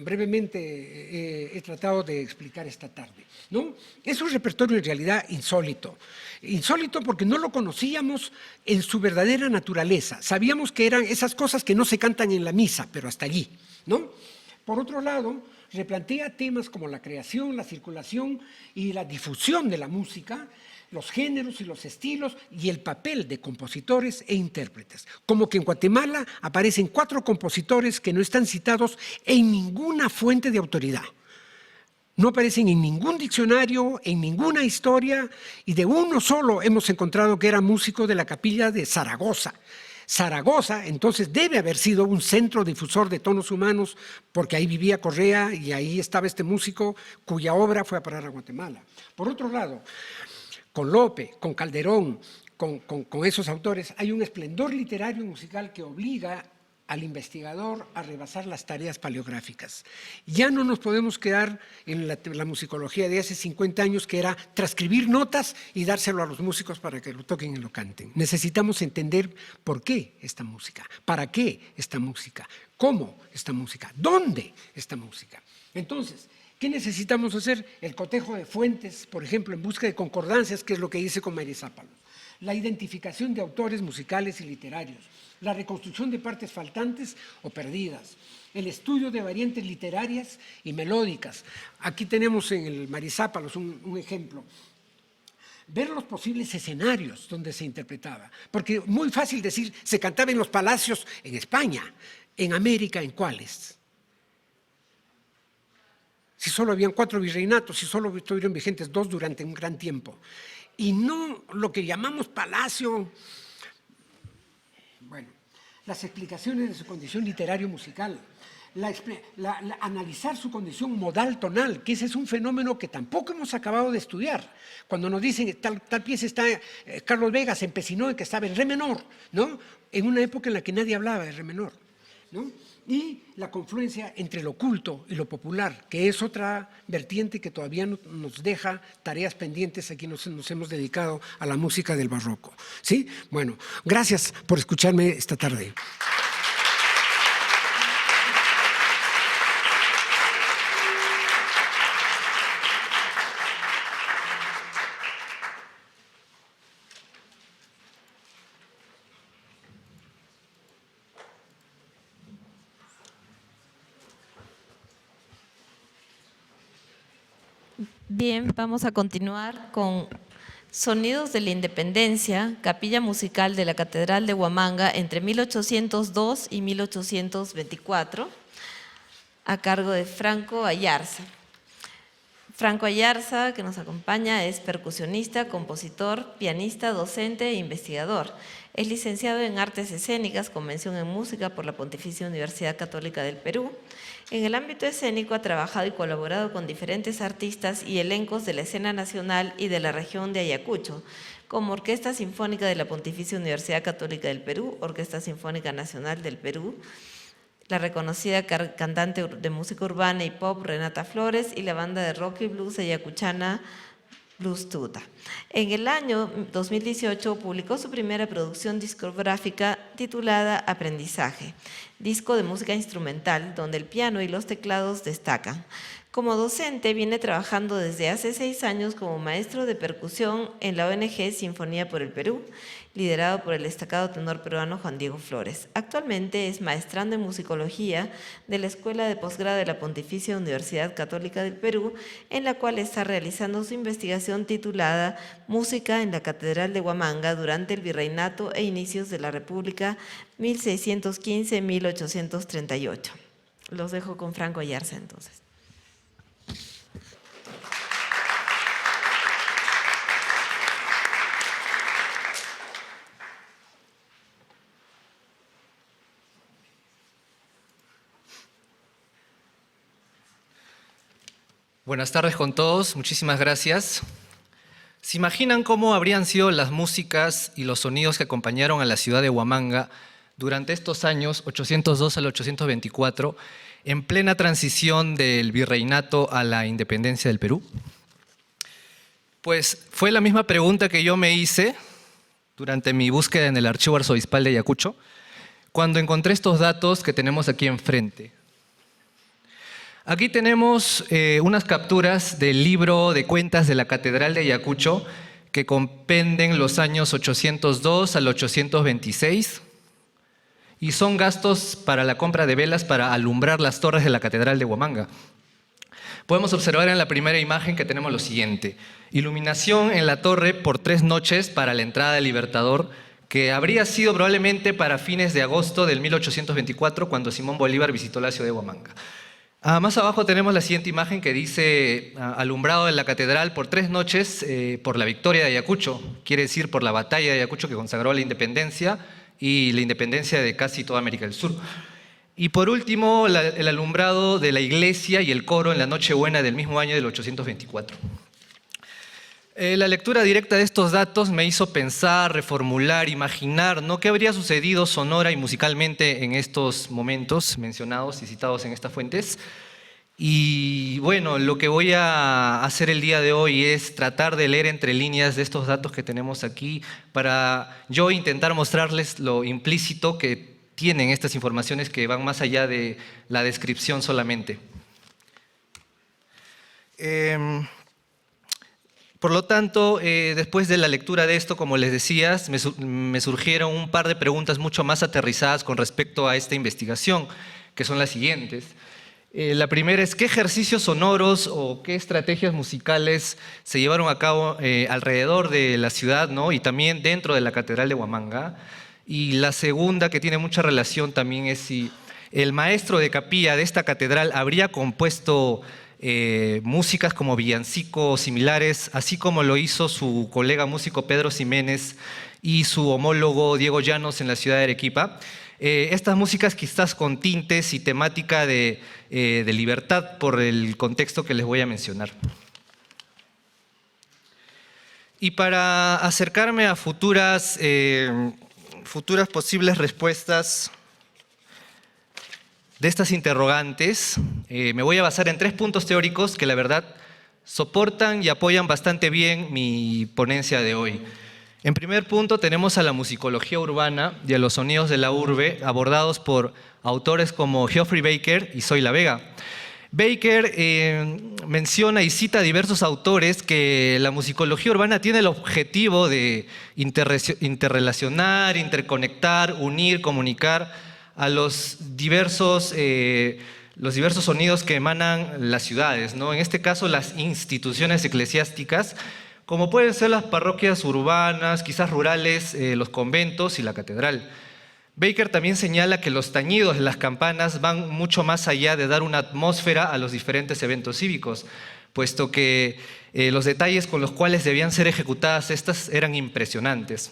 brevemente he tratado de explicar esta tarde, ¿no? Es un repertorio en realidad insólito. Insólito porque no lo conocíamos en su verdadera naturaleza. Sabíamos que eran esas cosas que no se cantan en la misa, pero hasta allí, ¿no? Por otro lado, replantea temas como la creación, la circulación y la difusión de la música, los géneros y los estilos y el papel de compositores e intérpretes. Como que en Guatemala aparecen 4 compositores que no están citados en ninguna fuente de autoridad. No aparecen en ningún diccionario, en ninguna historia, y de uno solo hemos encontrado que era músico de la capilla de Zaragoza. Zaragoza, entonces, debe haber sido un centro difusor de tonos humanos, porque ahí vivía Correa y ahí estaba este músico cuya obra fue a parar a Guatemala. Por otro lado, con Lope, con Calderón, con esos autores, hay un esplendor literario y musical que obliga al investigador a rebasar las tareas paleográficas. Ya no nos podemos quedar en la musicología de hace 50 años, que era transcribir notas y dárselo a los músicos para que lo toquen y lo canten. Necesitamos entender por qué esta música, para qué esta música, cómo esta música, dónde esta música. Entonces, ¿qué necesitamos hacer? El cotejo de fuentes, por ejemplo, en busca de concordancias, que es lo que hice con Marisápalos. La identificación de autores musicales y literarios, la reconstrucción de partes faltantes o perdidas, el estudio de variantes literarias y melódicas. Aquí tenemos en el Marisápalos un ejemplo. Ver los posibles escenarios donde se interpretaba, porque muy fácil decir, se cantaba en los palacios en España, en América, ¿en cuáles? Si solo habían 4 virreinatos, si solo estuvieron vigentes 2 durante un gran tiempo. Y no lo que llamamos palacio. Bueno, las explicaciones de su condición literario-musical, analizar su condición modal-tonal, que ese es un fenómeno que tampoco hemos acabado de estudiar. Cuando nos dicen tal pieza está, Carlos Vega se empecinó en que estaba en re menor, ¿no? En una época en la que nadie hablaba de re menor, ¿no? Y la confluencia entre lo culto y lo popular, que es otra vertiente que todavía nos deja tareas pendientes. Aquí nos hemos dedicado a la música del barroco, ¿sí? Bueno, gracias por escucharme esta tarde. Bien, vamos a continuar con Sonidos de la Independencia, capilla musical de la Catedral de Huamanga entre 1802 y 1824, a cargo de Franco Ayarza. Franco Ayarza, que nos acompaña, es percusionista, compositor, pianista, docente e investigador. Es licenciado en Artes Escénicas con mención en Música por la Pontificia Universidad Católica del Perú. En el ámbito escénico ha trabajado y colaborado con diferentes artistas y elencos de la escena nacional y de la región de Ayacucho, como Orquesta Sinfónica de la Pontificia Universidad Católica del Perú, Orquesta Sinfónica Nacional del Perú, la reconocida cantante de música urbana y pop Renata Flores y la banda de rock y blues ayacuchana Blues Tuta. En el año 2018 publicó su primera producción discográfica titulada Aprendizaje, disco de música instrumental donde el piano y los teclados destacan. Como docente viene trabajando desde hace 6 años como maestro de percusión en la ONG Sinfonía por el Perú, liderado por el destacado tenor peruano Juan Diego Flores. Actualmente es maestrando en musicología de la Escuela de Posgrado de la Pontificia Universidad Católica del Perú, en la cual está realizando su investigación titulada Música en la Catedral de Huamanga durante el Virreinato e inicios de la República 1615-1838. Los dejo con Franco Ayarza entonces. Buenas tardes con todos, muchísimas gracias. ¿Se imaginan cómo habrían sido las músicas y los sonidos que acompañaron a la ciudad de Huamanga durante estos años 802 al 824, en plena transición del virreinato a la independencia del Perú? Pues fue la misma pregunta que yo me hice durante mi búsqueda en el Archivo Arzobispal de Ayacucho, cuando encontré estos datos que tenemos aquí enfrente. Aquí tenemos unas capturas del libro de cuentas de la Catedral de Ayacucho que compenden los años 802 al 826 y son gastos para la compra de velas para alumbrar las torres de la Catedral de Huamanga. Podemos observar en la primera imagen que tenemos lo siguiente: iluminación en la torre por 3 noches para la entrada del Libertador, que habría sido probablemente para fines de agosto del 1824, cuando Simón Bolívar visitó la ciudad de Huamanga. Más abajo tenemos la siguiente imagen que dice alumbrado en la catedral por 3 noches por la victoria de Ayacucho, quiere decir por la batalla de Ayacucho que consagró la independencia y la independencia de casi toda América del Sur. Y por último, el alumbrado de la iglesia y el coro en la Nochebuena del mismo año del 824. La lectura directa de estos datos me hizo pensar, reformular, imaginar, ¿no? ¿Qué habría sucedido sonora y musicalmente en estos momentos mencionados y citados en estas fuentes? Y bueno, lo que voy a hacer el día de hoy es tratar de leer entre líneas de estos datos que tenemos aquí para yo intentar mostrarles lo implícito que tienen estas informaciones que van más allá de la descripción solamente. Por lo tanto, después de la lectura de esto, como les decía, me surgieron un par de preguntas mucho más aterrizadas con respecto a esta investigación, que son las siguientes. La primera es, ¿qué ejercicios sonoros o qué estrategias musicales se llevaron a cabo alrededor de la ciudad, ¿no? Y también dentro de la Catedral de Huamanga? Y la segunda, que tiene mucha relación también, es si el maestro de capilla de esta catedral habría compuesto músicas como villancicos similares, así como lo hizo su colega músico Pedro Ximénez y su homólogo Diego Llanos en la ciudad de Arequipa. Estas músicas quizás con tintes y temática de libertad por el contexto que les voy a mencionar. Y para acercarme a futuras posibles respuestas de estas interrogantes, me voy a basar en 3 puntos teóricos que la verdad soportan y apoyan bastante bien mi ponencia de hoy. En primer punto tenemos a la musicología urbana y a los sonidos de la urbe abordados por autores como Geoffrey Baker y Zoila Vega. Baker menciona y cita a diversos autores que la musicología urbana tiene el objetivo de interrelacionar, interconectar, unir, comunicar a los diversos sonidos que emanan las ciudades, ¿no? En este caso, las instituciones eclesiásticas, como pueden ser las parroquias urbanas, quizás rurales, los conventos y la catedral. Baker también señala que los tañidos de las campanas van mucho más allá de dar una atmósfera a los diferentes eventos cívicos, puesto que los detalles con los cuales debían ser ejecutadas estas eran impresionantes.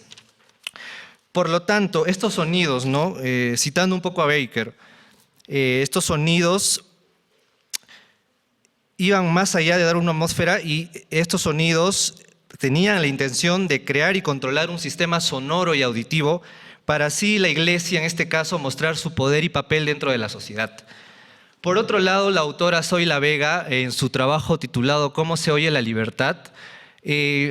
Por lo tanto, estos sonidos, ¿no? Citando un poco a Baker, estos sonidos iban más allá de dar una atmósfera y estos sonidos tenían la intención de crear y controlar un sistema sonoro y auditivo para así la Iglesia, en este caso, mostrar su poder y papel dentro de la sociedad. Por otro lado, la autora Zoila Vega, en su trabajo titulado ¿Cómo se oye la libertad?,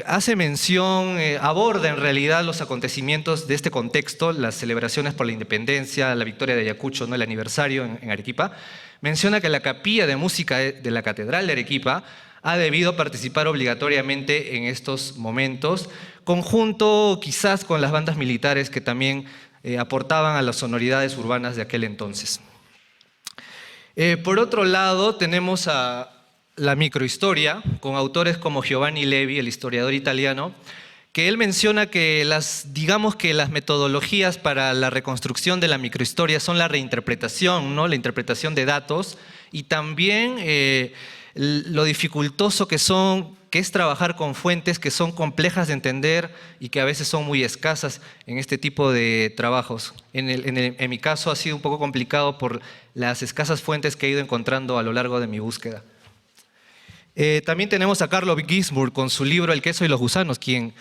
hace mención, aborda en realidad los acontecimientos de este contexto, las celebraciones por la independencia, la victoria de Ayacucho, ¿no? El aniversario en Arequipa. Menciona que la capilla de música de la Catedral de Arequipa ha debido participar obligatoriamente en estos momentos, conjunto quizás con las bandas militares que también aportaban a las sonoridades urbanas de aquel entonces. Por otro lado, tenemos a la microhistoria, con autores como Giovanni Levi, el historiador italiano, que él menciona que las metodologías para la reconstrucción de la microhistoria son la reinterpretación, ¿no? La interpretación de datos y también lo dificultoso que es trabajar con fuentes que son complejas de entender y que a veces son muy escasas en este tipo de trabajos. En mi caso ha sido un poco complicado por las escasas fuentes que he ido encontrando a lo largo de mi búsqueda. También tenemos a Carlo Ginzburg con su libro El queso y los gusanos, quien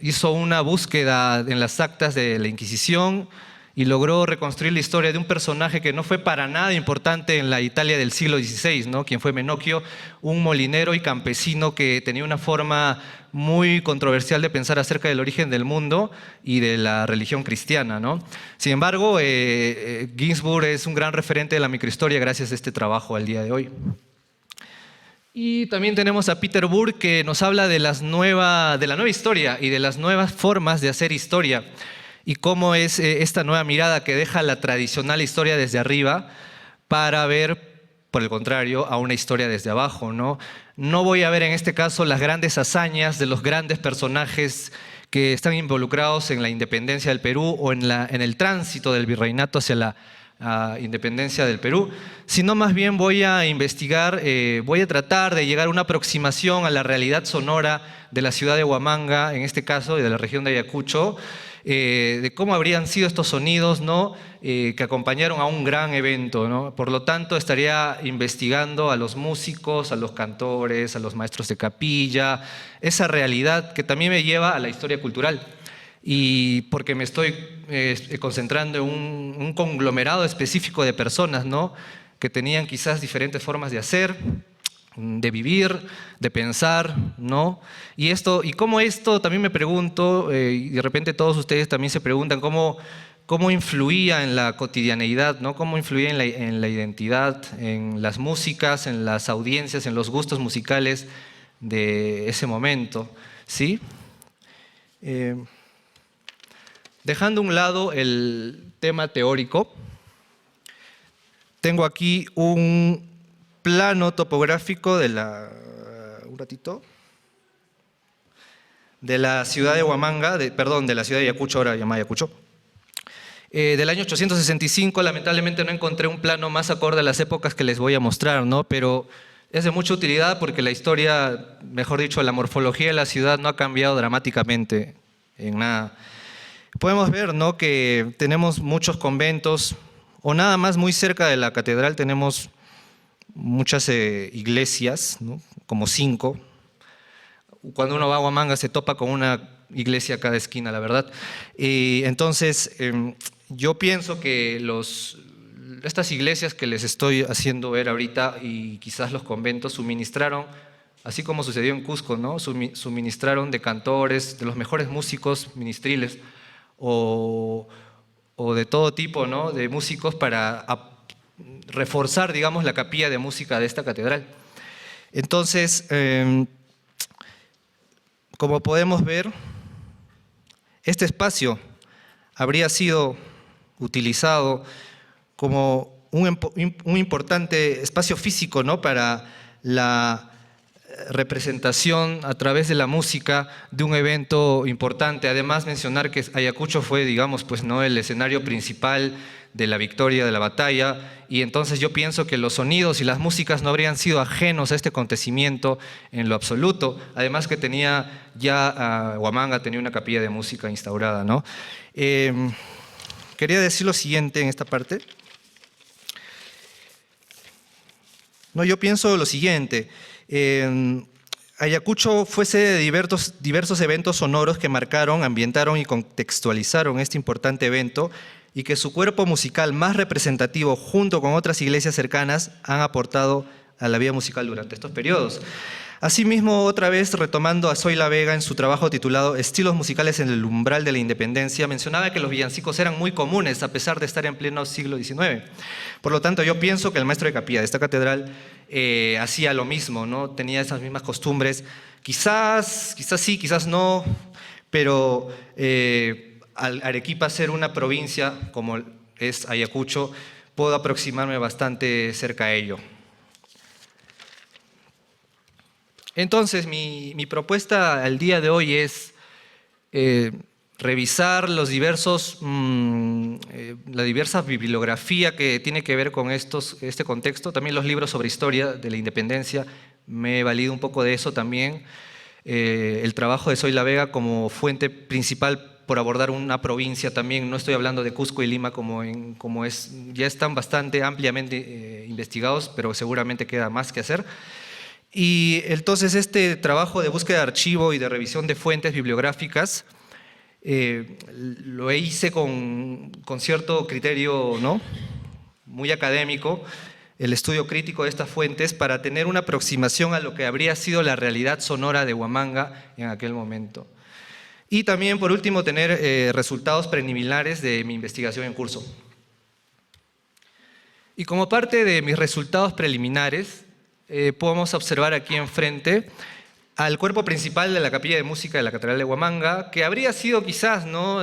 hizo una búsqueda en las actas de la Inquisición y logró reconstruir la historia de un personaje que no fue para nada importante en la Italia del siglo XVI, ¿no? Quien fue Menocchio, un molinero y campesino que tenía una forma muy controversial de pensar acerca del origen del mundo y de la religión cristiana, ¿no? Sin embargo, Ginzburg es un gran referente de la microhistoria gracias a este trabajo al día de hoy. Y también tenemos a Peter Burke, que nos habla de la nueva historia y de las nuevas formas de hacer historia y cómo es esta nueva mirada que deja la tradicional historia desde arriba para ver, por el contrario, a una historia desde abajo, ¿no? No voy a ver en este caso las grandes hazañas de los grandes personajes que están involucrados en la independencia del Perú o en el tránsito del virreinato hacia la independencia del Perú, sino más bien voy a investigar, voy a tratar de llegar a una aproximación a la realidad sonora de la ciudad de Huamanga, en este caso, y de la región de Ayacucho, de cómo habrían sido estos sonidos, ¿no? Que acompañaron a un gran evento, ¿no? Por lo tanto, estaría investigando a los músicos, a los cantores, a los maestros de capilla, esa realidad que también me lleva a la historia cultural. Y porque me estoy concentrando en un conglomerado específico de personas, ¿no? Que tenían quizás diferentes formas de hacer, de vivir, de pensar, ¿no? Y cómo esto, también me pregunto, y de repente todos ustedes también se preguntan, cómo influía en la cotidianeidad, ¿no? Cómo influía en la identidad, en las músicas, en las audiencias, en los gustos musicales de ese momento, ¿sí? Dejando a un lado el tema teórico, tengo aquí un plano topográfico de la ciudad de Huamanga, de la ciudad de Ayacucho, ahora llamada Ayacucho. Del año 865, lamentablemente no encontré un plano más acorde a las épocas que les voy a mostrar, ¿no? Pero es de mucha utilidad porque la historia, mejor dicho, la morfología de la ciudad no ha cambiado dramáticamente en nada. Podemos ver, ¿no?, que tenemos muchos conventos, o nada más muy cerca de la catedral tenemos muchas iglesias, ¿no? Como 5. Cuando uno va a Huamanga se topa con una iglesia a cada esquina, la verdad. Y entonces, yo pienso que estas iglesias que les estoy haciendo ver ahorita y quizás los conventos suministraron, así como sucedió en Cusco, ¿no? Suministraron de cantores, de los mejores músicos ministriles o de todo tipo, ¿no?, de músicos para reforzar, digamos, la capilla de música de esta catedral. Entonces, como podemos ver, este espacio habría sido utilizado como un importante espacio físico, ¿no?, para la representación a través de la música de un evento importante. Además, mencionar que Ayacucho fue, digamos, pues, ¿no?, el escenario principal de la victoria de la batalla, y entonces yo pienso que los sonidos y las músicas no habrían sido ajenos a este acontecimiento en lo absoluto. Además que Huamanga tenía una capilla de música instaurada, ¿no? Quería decir lo siguiente en esta parte. No, yo pienso lo siguiente. Ayacucho fue sede de diversos eventos sonoros que marcaron, ambientaron y contextualizaron este importante evento, y que su cuerpo musical más representativo, junto con otras iglesias cercanas, han aportado a la vida musical durante estos periodos. Asimismo, otra vez retomando a Zoila La Vega en su trabajo titulado Estilos musicales en el umbral de la independencia, mencionaba que los villancicos eran muy comunes a pesar de estar en pleno siglo XIX. Por lo tanto, yo pienso que el maestro de capilla de esta catedral hacía lo mismo, ¿no? Tenía esas mismas costumbres, quizás sí, quizás no, pero al Arequipa ser una provincia como es Ayacucho, puedo aproximarme bastante cerca a ello. Entonces, mi propuesta al día de hoy es revisar la diversa bibliografía que tiene que ver con este contexto, también los libros sobre historia de la independencia, me he valido un poco de eso también, el trabajo de Zoila La Vega como fuente principal por abordar una provincia también, no estoy hablando de Cusco y Lima ya están bastante ampliamente investigados, pero seguramente queda más que hacer. Y entonces este trabajo de búsqueda de archivo y de revisión de fuentes bibliográficas lo hice con cierto criterio, ¿no?, muy académico, el estudio crítico de estas fuentes para tener una aproximación a lo que habría sido la realidad sonora de Huamanga en aquel momento. Y también, por último, tener resultados preliminares de mi investigación en curso. Y como parte de mis resultados preliminares, podemos observar aquí enfrente al cuerpo principal de la capilla de música de la Catedral de Huamanga, que habría sido quizás, ¿no?,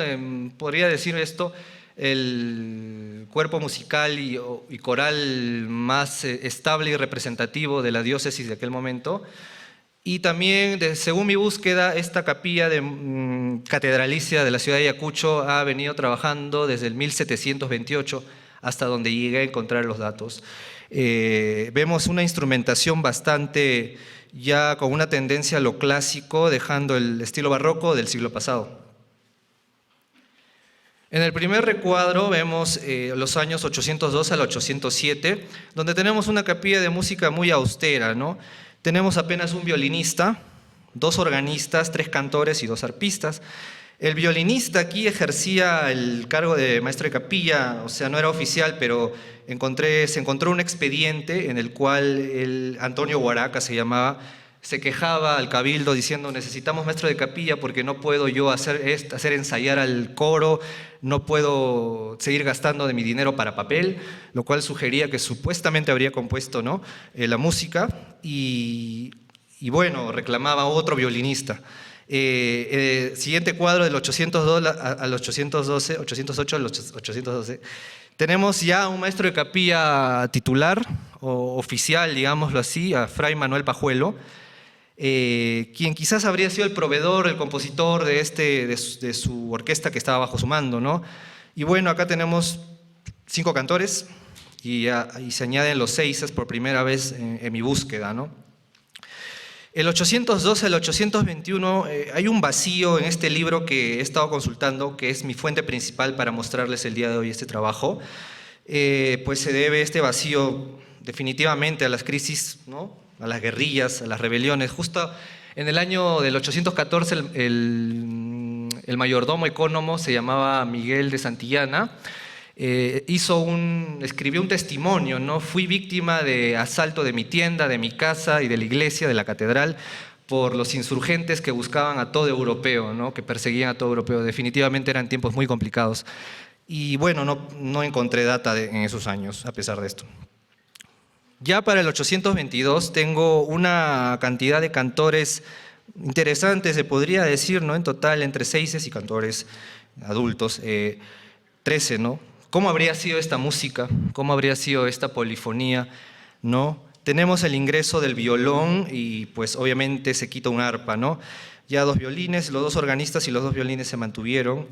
podría decir esto, el cuerpo musical y coral más estable y representativo de la diócesis de aquel momento. Y también, según mi búsqueda, esta capilla catedralicia de la ciudad de Ayacucho ha venido trabajando desde el 1728 hasta donde llegué a encontrar los datos. Vemos una instrumentación bastante ya con una tendencia a lo clásico, dejando el estilo barroco del siglo pasado. En el primer recuadro vemos los años 802 al 807, donde tenemos una capilla de música muy austera, ¿no? Tenemos apenas un violinista, 2 organistas, 3 cantores y 2 arpistas. El violinista aquí ejercía el cargo de maestro de capilla, o sea, no era oficial, pero se encontró un expediente en el cual Antonio Huaraca se llamaba, se quejaba al cabildo diciendo: necesitamos maestro de capilla porque no puedo yo hacer ensayar al coro, no puedo seguir gastando de mi dinero para papel, lo cual sugería que supuestamente habría compuesto, ¿no?, la música, y bueno, reclamaba otro violinista. Siguiente cuadro, del 802 al 812, 808 al 812, tenemos ya un maestro de capilla titular o oficial, digámoslo así, a Fray Manuel Pajuelo, quien quizás habría sido el proveedor, el compositor de su orquesta que estaba bajo su mando, ¿no? Y bueno, acá tenemos 5 cantores y se añaden los 6 por primera vez en mi búsqueda, ¿no? El 812 al 821 hay un vacío en este libro que he estado consultando, que es mi fuente principal para mostrarles el día de hoy este trabajo. Pues se debe este vacío definitivamente a las crisis, ¿no?, a las guerrillas, a las rebeliones. Justo en el año del 814 el mayordomo ecónomo se llamaba Miguel de Santillana. Escribió un testimonio, ¿no? Fui víctima de asalto de mi tienda, de mi casa y de la iglesia, de la catedral, por los insurgentes que buscaban a todo europeo, ¿no?, que perseguían a todo europeo. Definitivamente eran tiempos muy complicados. Y bueno, no encontré data en esos años, a pesar de esto. Ya para el 822 tengo una cantidad de cantores interesantes, se podría decir, ¿no?, en total entre 6 y cantores adultos, 13, ¿no? ¿Cómo habría sido esta música? ¿Cómo habría sido esta polifonía? ¿No? Tenemos el ingreso del violón y pues obviamente se quita un arpa, ¿no? Ya 2 violines, los 2 organistas y los 2 violines se mantuvieron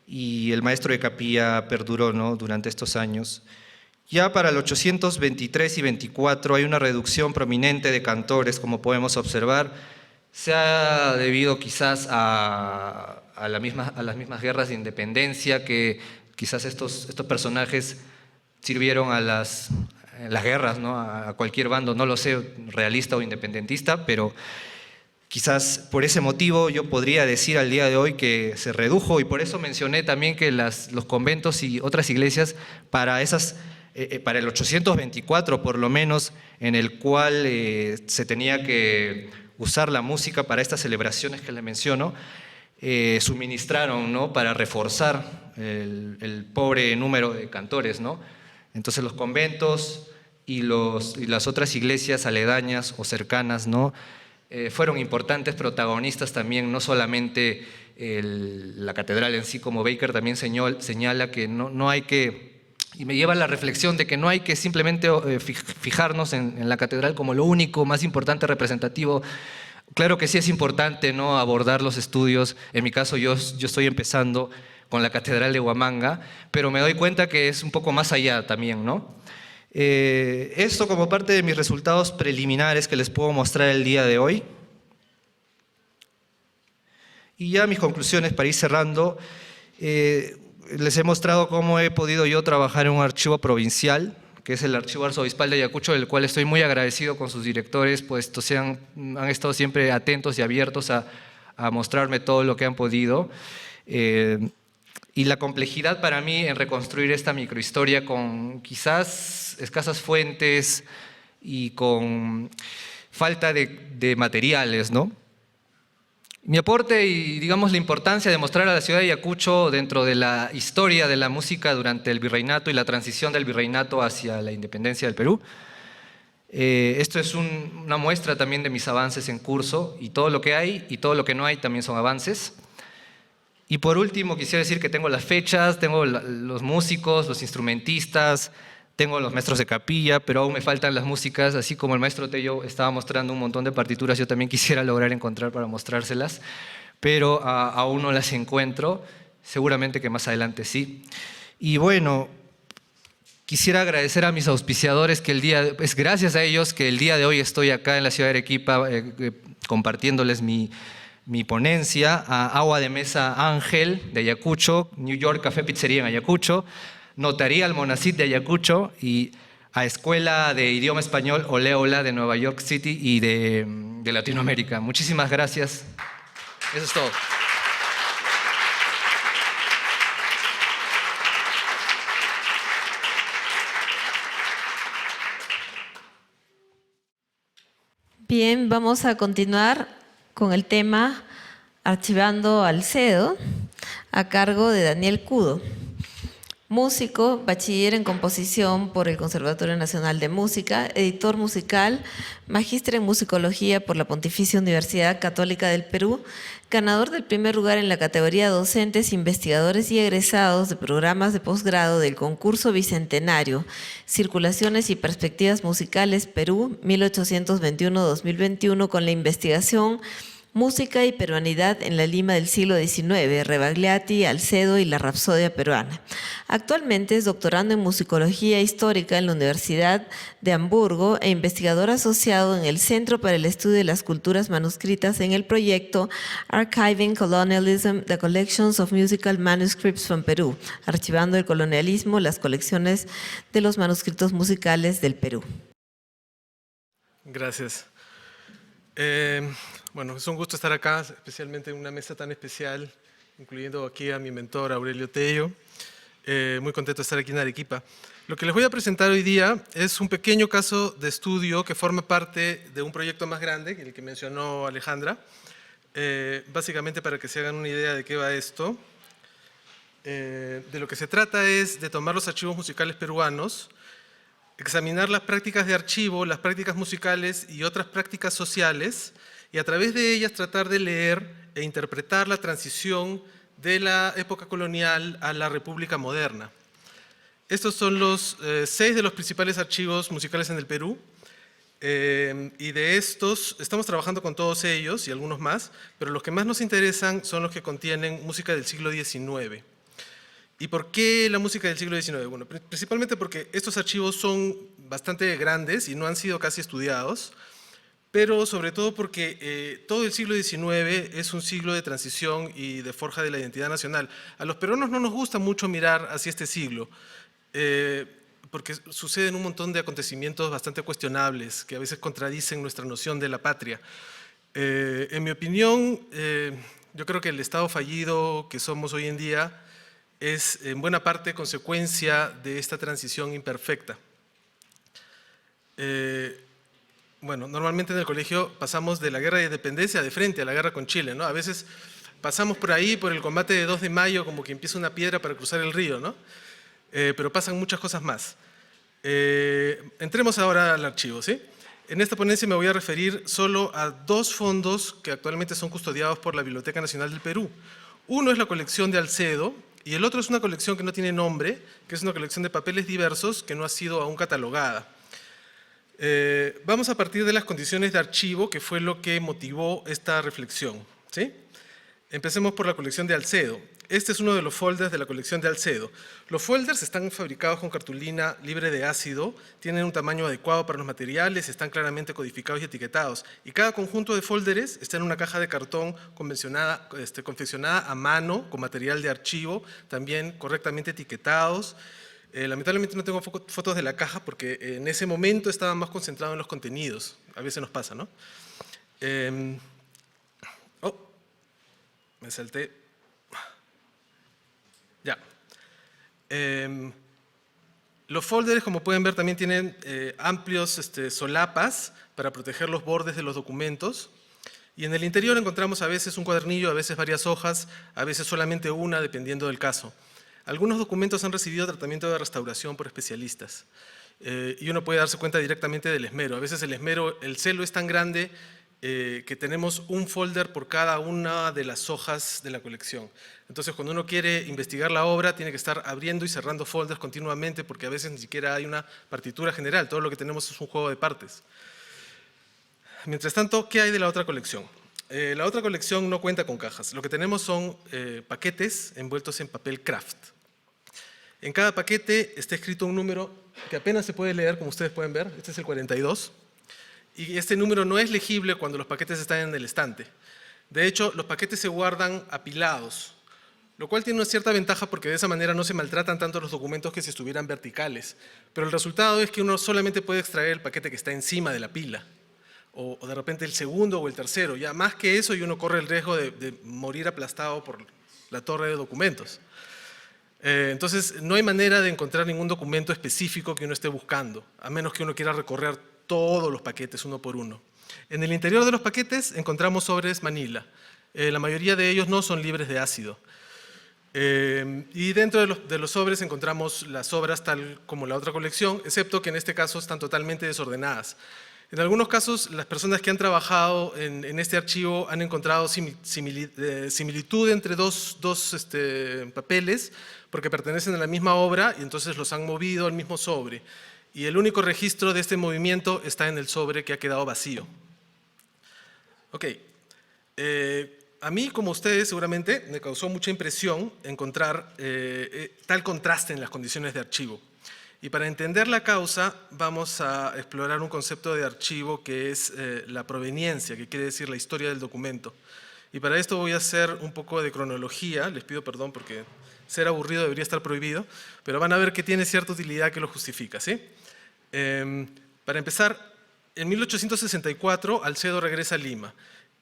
y el maestro de capilla perduró, ¿no?, durante estos años. Ya para el 823 y 24 hay una reducción prominente de cantores, como podemos observar. Se ha debido quizás a las mismas guerras de independencia, que quizás estos personajes sirvieron a las guerras, ¿no?, a cualquier bando, no lo sé, realista o independentista, pero quizás por ese motivo yo podría decir al día de hoy que se redujo, y por eso mencioné también que los conventos y otras iglesias para el 824 por lo menos, en el cual se tenía que usar la música para estas celebraciones que le menciono, suministraron, ¿no?, para reforzar el pobre número de cantores, ¿no? Entonces los conventos y las otras iglesias aledañas o cercanas, ¿no?, fueron importantes protagonistas también, no solamente la catedral en sí, como Baker también señala que no hay que, y me lleva a la reflexión de que no hay que simplemente fijarnos en la catedral como lo único, más importante, representativo. Claro que sí es importante, ¿no?, abordar los estudios. En mi caso yo estoy empezando con la Catedral de Huamanga, pero me doy cuenta que es un poco más allá también, ¿no? Esto como parte de mis resultados preliminares que les puedo mostrar el día de hoy. Y ya mis conclusiones para ir cerrando. Les he mostrado cómo he podido yo trabajar en un archivo provincial, que es el Archivo Arzobispal de Ayacucho, del cual estoy muy agradecido con sus directores, puesto han estado siempre atentos y abiertos a mostrarme todo lo que han podido. Y la complejidad para mí en reconstruir esta microhistoria con quizás escasas fuentes y con falta de materiales, ¿no? Mi aporte y, digamos, la importancia de mostrar a la ciudad de Ayacucho dentro de la historia de la música durante el virreinato y la transición del virreinato hacia la independencia del Perú. Esto es una muestra también de mis avances en curso, y todo lo que hay y todo lo que no hay también son avances. Y por último quisiera decir que tengo las fechas, tengo los músicos, los instrumentistas, tengo los maestros de capilla, pero aún me faltan las músicas, así como el maestro Tello estaba mostrando un montón de partituras, yo también quisiera lograr encontrar para mostrárselas, pero aún no las encuentro, seguramente que más adelante sí. Y bueno, quisiera agradecer a mis auspiciadores, que es gracias a ellos que el día de hoy estoy acá en la ciudad de Arequipa compartiéndoles mi mi ponencia a Agua de Mesa Ángel de Ayacucho, New York Café Pizzería en Ayacucho, Notaría Almonacid de Ayacucho y a Escuela de Idioma Español Ole Ola de Nueva York City y de Latinoamérica. Muchísimas gracias. Eso es todo. Bien, vamos a continuar con el tema Archivando Alcedo, a cargo de Daniel Cudo. Músico, bachiller en composición por el Conservatorio Nacional de Música, editor musical, magíster en musicología por la Pontificia Universidad Católica del Perú, ganador del primer lugar en la categoría Docentes, Investigadores y Egresados de Programas de Posgrado del Concurso Bicentenario, Circulaciones y Perspectivas Musicales Perú 1821-2021 con la investigación Música y peruanidad en la Lima del siglo XIX, Rebagliati, Alcedo y la Rapsodia peruana. Actualmente es doctorando en musicología histórica en la Universidad de Hamburgo e investigador asociado en el Centro para el Estudio de las Culturas Manuscritas en el proyecto Archiving Colonialism, The Collections of Musical Manuscripts from Perú, archivando el colonialismo, las colecciones de los manuscritos musicales del Perú. Gracias. Bueno, es un gusto estar acá, especialmente en una mesa tan especial, incluyendo aquí a mi mentor Aurelio Tello. Muy contento de estar aquí en Arequipa. Lo que les voy a presentar hoy día es un pequeño caso de estudio que forma parte de un proyecto más grande, el que mencionó Alejandra. Básicamente, para que se hagan una idea de qué va esto, de lo que se trata es de tomar los archivos musicales peruanos, examinar las prácticas de archivo, las prácticas musicales y otras prácticas sociales, y a través de ellas tratar de leer e interpretar la transición de la época colonial a la República moderna. Estos son los 6 de los principales archivos musicales en el Perú, y de estos estamos trabajando con todos ellos y algunos más, pero los que más nos interesan son los que contienen música del siglo XIX. ¿Y por qué la música del siglo XIX? Bueno, principalmente porque estos archivos son bastante grandes y no han sido casi estudiados, pero sobre todo porque todo el siglo XIX es un siglo de transición y de forja de la identidad nacional. A los peruanos no nos gusta mucho mirar hacia este siglo, porque suceden un montón de acontecimientos bastante cuestionables que a veces contradicen nuestra noción de la patria. En mi opinión, yo creo que el Estado fallido que somos hoy en día es en buena parte consecuencia de esta transición imperfecta. Bueno, normalmente en el colegio pasamos de la guerra de independencia de frente a la guerra con Chile, ¿no? A veces pasamos por ahí, por el combate de 2 de mayo, como que empieza una piedra para cruzar el río, ¿no? Pero pasan muchas cosas más. Entremos ahora al archivo, ¿sí? En esta ponencia me voy a referir solo a 2 fondos que actualmente son custodiados por la Biblioteca Nacional del Perú. Uno es la colección de Alcedo, y el otro es una colección que no tiene nombre, que es una colección de papeles diversos que no ha sido aún catalogada. Vamos a partir de las condiciones de archivo, que fue lo que motivó esta reflexión, ¿sí? Empecemos por la colección de Alcedo. Este es uno de los folders de la colección de Alcedo. Los folders están fabricados con cartulina libre de ácido, tienen un tamaño adecuado para los materiales, están claramente codificados y etiquetados. Y cada conjunto de folders está en una caja de cartón confeccionada a mano con material de archivo, también correctamente etiquetados. Lamentablemente no tengo fotos de la caja porque en ese momento estaba más concentrado en los contenidos. A veces nos pasa, ¿no? Me salté. Ya. Los folders, como pueden ver, también tienen amplios solapas para proteger los bordes de los documentos. Y en el interior encontramos a veces un cuadernillo, a veces varias hojas, a veces solamente una, dependiendo del caso. Algunos documentos han recibido tratamiento de restauración por especialistas. Y uno puede darse cuenta directamente del esmero. A veces el celo es tan grande que tenemos un folder por cada una de las hojas de la colección. Entonces, cuando uno quiere investigar la obra, tiene que estar abriendo y cerrando folders continuamente porque a veces ni siquiera hay una partitura general. Todo lo que tenemos es un juego de partes. Mientras tanto, ¿qué hay de la otra colección? La otra colección no cuenta con cajas. Lo que tenemos son paquetes envueltos en papel craft. En cada paquete está escrito un número que apenas se puede leer, como ustedes pueden ver. Este es el 42. Y este número no es legible cuando los paquetes están en el estante. De hecho, los paquetes se guardan apilados, lo cual tiene una cierta ventaja porque de esa manera no se maltratan tanto los documentos que si estuvieran verticales. Pero el resultado es que uno solamente puede extraer el paquete que está encima de la pila, o de repente el segundo o el tercero. Ya más que eso, y uno corre el riesgo de morir aplastado por la torre de documentos. Entonces, no hay manera de encontrar ningún documento específico que uno esté buscando, a menos que uno quiera recorrer todos los paquetes uno por uno. En el interior de los paquetes encontramos sobres Manila. La mayoría de ellos no son libres de ácido. Y dentro de los sobres encontramos las obras tal como la otra colección, excepto que en este caso están totalmente desordenadas. En algunos casos, las personas que han trabajado en este archivo han encontrado similitud entre dos papeles, porque pertenecen a la misma obra y entonces los han movido al mismo sobre. Y el único registro de este movimiento está en el sobre que ha quedado vacío. Ok. A mí, como ustedes, seguramente me causó mucha impresión encontrar tal contraste en las condiciones de archivo. Y para entender la causa, vamos a explorar un concepto de archivo que es la proveniencia, que quiere decir la historia del documento. Y para esto voy a hacer un poco de cronología, les pido perdón porque ser aburrido debería estar prohibido, pero van a ver que tiene cierta utilidad que lo justifica, ¿sí? Para empezar, en 1864 Alcedo regresa a Lima.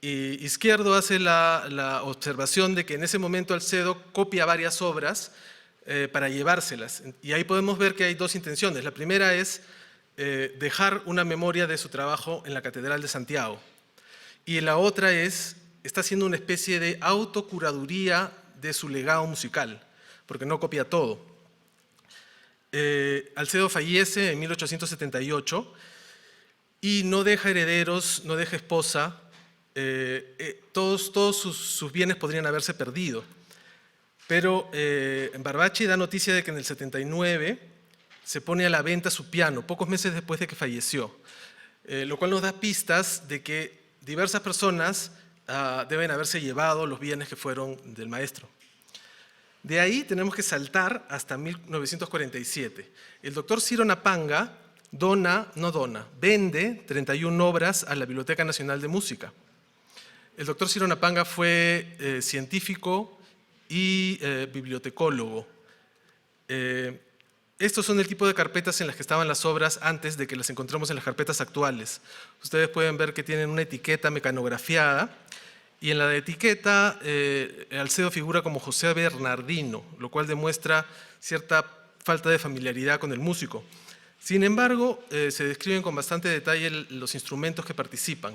Y Izquierdo hace la observación de que en ese momento Alcedo copia varias obras para llevárselas. Y ahí podemos ver que hay dos intenciones. La primera es dejar una memoria de su trabajo en la Catedral de Santiago. Y la otra está haciendo una especie de autocuraduría de su legado musical, porque no copia todo. Alcedo fallece en 1878 y no deja herederos, no deja esposa. Todos sus bienes podrían haberse perdido. Pero Barbachi da noticia de que en el 79 se pone a la venta su piano, pocos meses después de que falleció, lo cual nos da pistas de que diversas personas deben haberse llevado los bienes que fueron del maestro. De ahí tenemos que saltar hasta 1947. El doctor Ciro Napanga vende 31 obras a la Biblioteca Nacional de Música. El doctor Ciro Napanga fue científico y bibliotecólogo. Estos son el tipo de carpetas en las que estaban las obras antes de que las encontremos en las carpetas actuales. Ustedes pueden ver que tienen una etiqueta mecanografiada y en la de etiqueta Alcedo figura como José Bernardino, lo cual demuestra cierta falta de familiaridad con el músico. Sin embargo, se describen con bastante detalle los instrumentos que participan,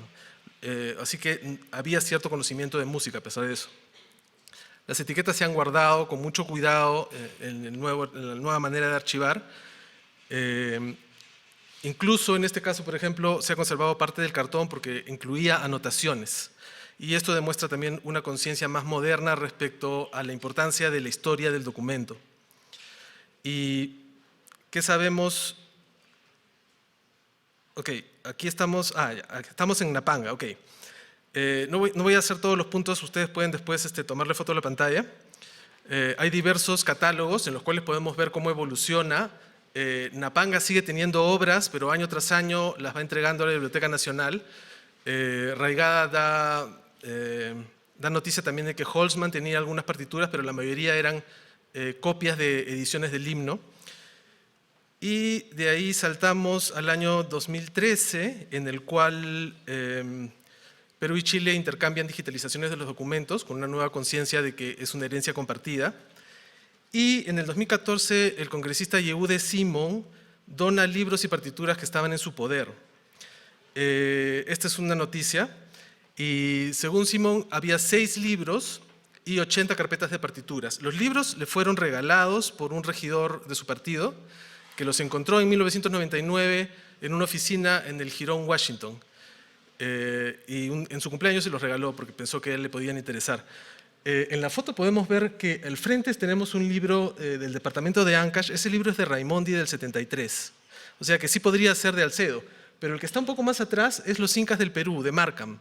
así que había cierto conocimiento de música a pesar de eso. Las etiquetas se han guardado con mucho cuidado en la nueva manera de archivar. Incluso en este caso, por ejemplo, se ha conservado parte del cartón porque incluía anotaciones. Y esto demuestra también una conciencia más moderna respecto a la importancia de la historia del documento. ¿Y qué sabemos? Ok, aquí estamos, estamos en Napanga, ok. No voy a hacer todos los puntos, ustedes pueden después tomarle foto a la pantalla. Hay diversos catálogos en los cuales podemos ver cómo evoluciona. Napanga sigue teniendo obras, pero año tras año las va entregando a la Biblioteca Nacional. Raigada da noticia también de que Holzman tenía algunas partituras, pero la mayoría eran copias de ediciones del himno. Y de ahí saltamos al año 2013, en el cual Perú y Chile intercambian digitalizaciones de los documentos con una nueva conciencia de que es una herencia compartida. Y en el 2014, el congresista Yehude Simon dona libros y partituras que estaban en su poder. Esta es una noticia. Y según Simon, había 6 libros y 80 carpetas de partituras. Los libros le fueron regalados por un regidor de su partido, que los encontró en 1999 en una oficina en el Jirón, Washington. Y en su cumpleaños se los regaló porque pensó que a él le podían interesar. En la foto podemos ver que al frente tenemos un libro del departamento de Ancash. Ese libro es de Raimondi del 73. O sea que sí podría ser de Alcedo. Pero el que está un poco más atrás es Los Incas del Perú, de Markham.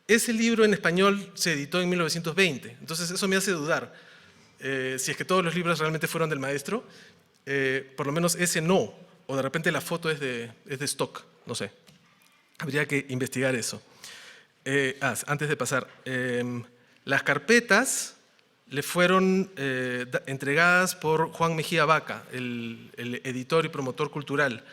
Ese libro en español se editó en 1920. Entonces eso me hace dudar. Si es que todos los libros realmente fueron del maestro, por lo menos ese no. O de repente la foto es de stock, no sé. Habría que investigar eso. Antes de pasar, las carpetas le fueron entregadas por Juan Mejía Vaca, el editor y promotor cultural.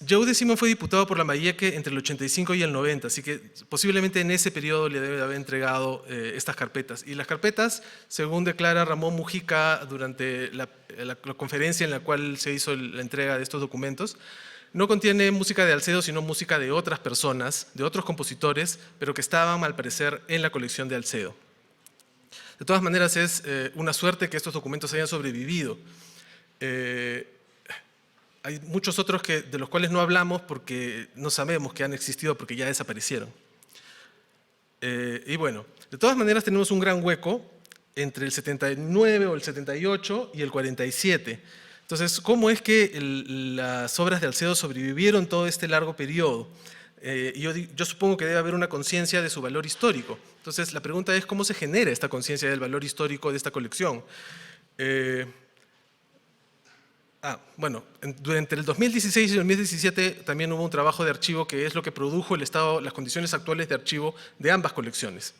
Joe de Simón fue diputado por Lambayeque entre el 85 y el 90, así que posiblemente en ese periodo le debe de haber entregado estas carpetas. Y las carpetas, según declara Ramón Mujica durante la conferencia en la cual se hizo la entrega de estos documentos, no contiene música de Alcedo, sino música de otras personas, de otros compositores, pero que estaban, al parecer, en la colección de Alcedo. De todas maneras, es una suerte que estos documentos hayan sobrevivido. Hay muchos otros de los cuales no hablamos porque no sabemos que han existido porque ya desaparecieron. Y bueno, de todas maneras tenemos un gran hueco entre el 79 o el 78 y el 47. Entonces, ¿cómo es que las obras de Alcedo sobrevivieron todo este largo periodo? Yo supongo que debe haber una conciencia de su valor histórico. Entonces, la pregunta es, ¿cómo se genera esta conciencia del valor histórico de esta colección? Bueno, durante el 2016 y el 2017 también hubo un trabajo de archivo que es lo que produjo el estado, las condiciones actuales de archivo de ambas colecciones.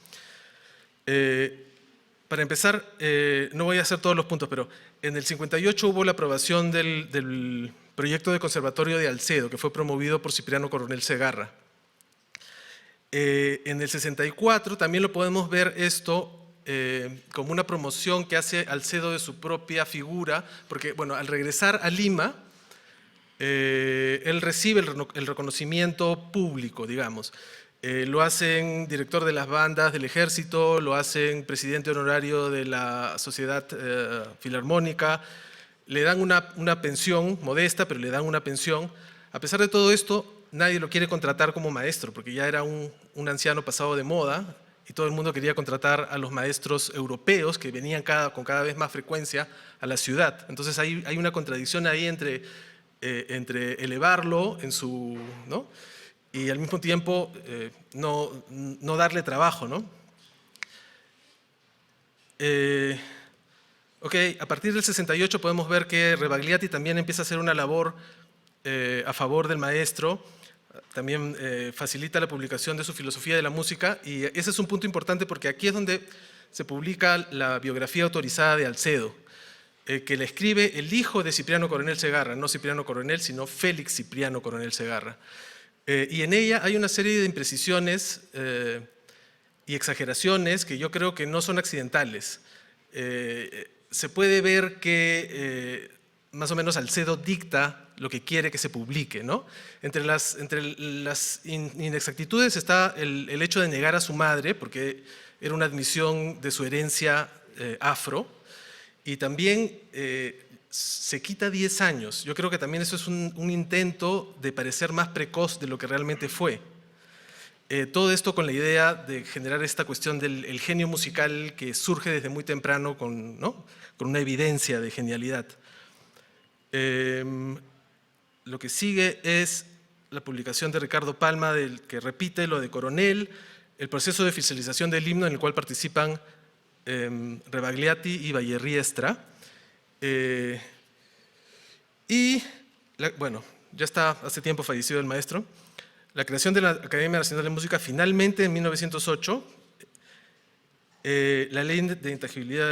Para empezar, no voy a hacer todos los puntos, pero en el 58 hubo la aprobación del proyecto de conservatorio de Alcedo, que fue promovido por Cipriano Coronel Segarra. En el 64 también lo podemos ver esto como una promoción que hace Alcedo de su propia figura, porque bueno, al regresar a Lima, él recibe el reconocimiento público, digamos. Lo hacen director de las bandas del ejército, lo hacen presidente honorario de la Sociedad Filarmónica, le dan una pensión modesta, pero le dan una pensión. A pesar de todo esto, nadie lo quiere contratar como maestro, porque ya era un anciano pasado de moda y todo el mundo quería contratar a los maestros europeos que venían con cada vez más frecuencia a la ciudad. Entonces hay una contradicción ahí entre elevarlo en su, ¿no? Y al mismo tiempo no darle trabajo, ¿no? A partir del 68 podemos ver que Rebagliati también empieza a hacer una labor a favor del maestro, también facilita la publicación de su filosofía de la música, y ese es un punto importante porque aquí es donde se publica la biografía autorizada de Alcedo, que le escribe el hijo de Cipriano Coronel Segarra, no Cipriano Coronel, sino Félix Cipriano Coronel Segarra. Y en ella hay una serie de imprecisiones y exageraciones que yo creo que no son accidentales. Se puede ver que más o menos Alcedo dicta lo que quiere que se publique, ¿no? Entre las inexactitudes está el hecho de negar a su madre, porque era una admisión de su herencia afro, y también se quita 10 años. Yo creo que también eso es un intento de parecer más precoz de lo que realmente fue. Todo esto con la idea de generar esta cuestión del genio musical que surge desde muy temprano con una evidencia de genialidad. Lo que sigue es la publicación de Ricardo Palma, que repite lo de Coronel, el proceso de oficialización del himno en el cual participan Rebagliati y Vallerriestra. Bueno, ya está hace tiempo fallecido el maestro. La creación de la Academia Nacional de Música finalmente en 1908, la ley de intangibilidad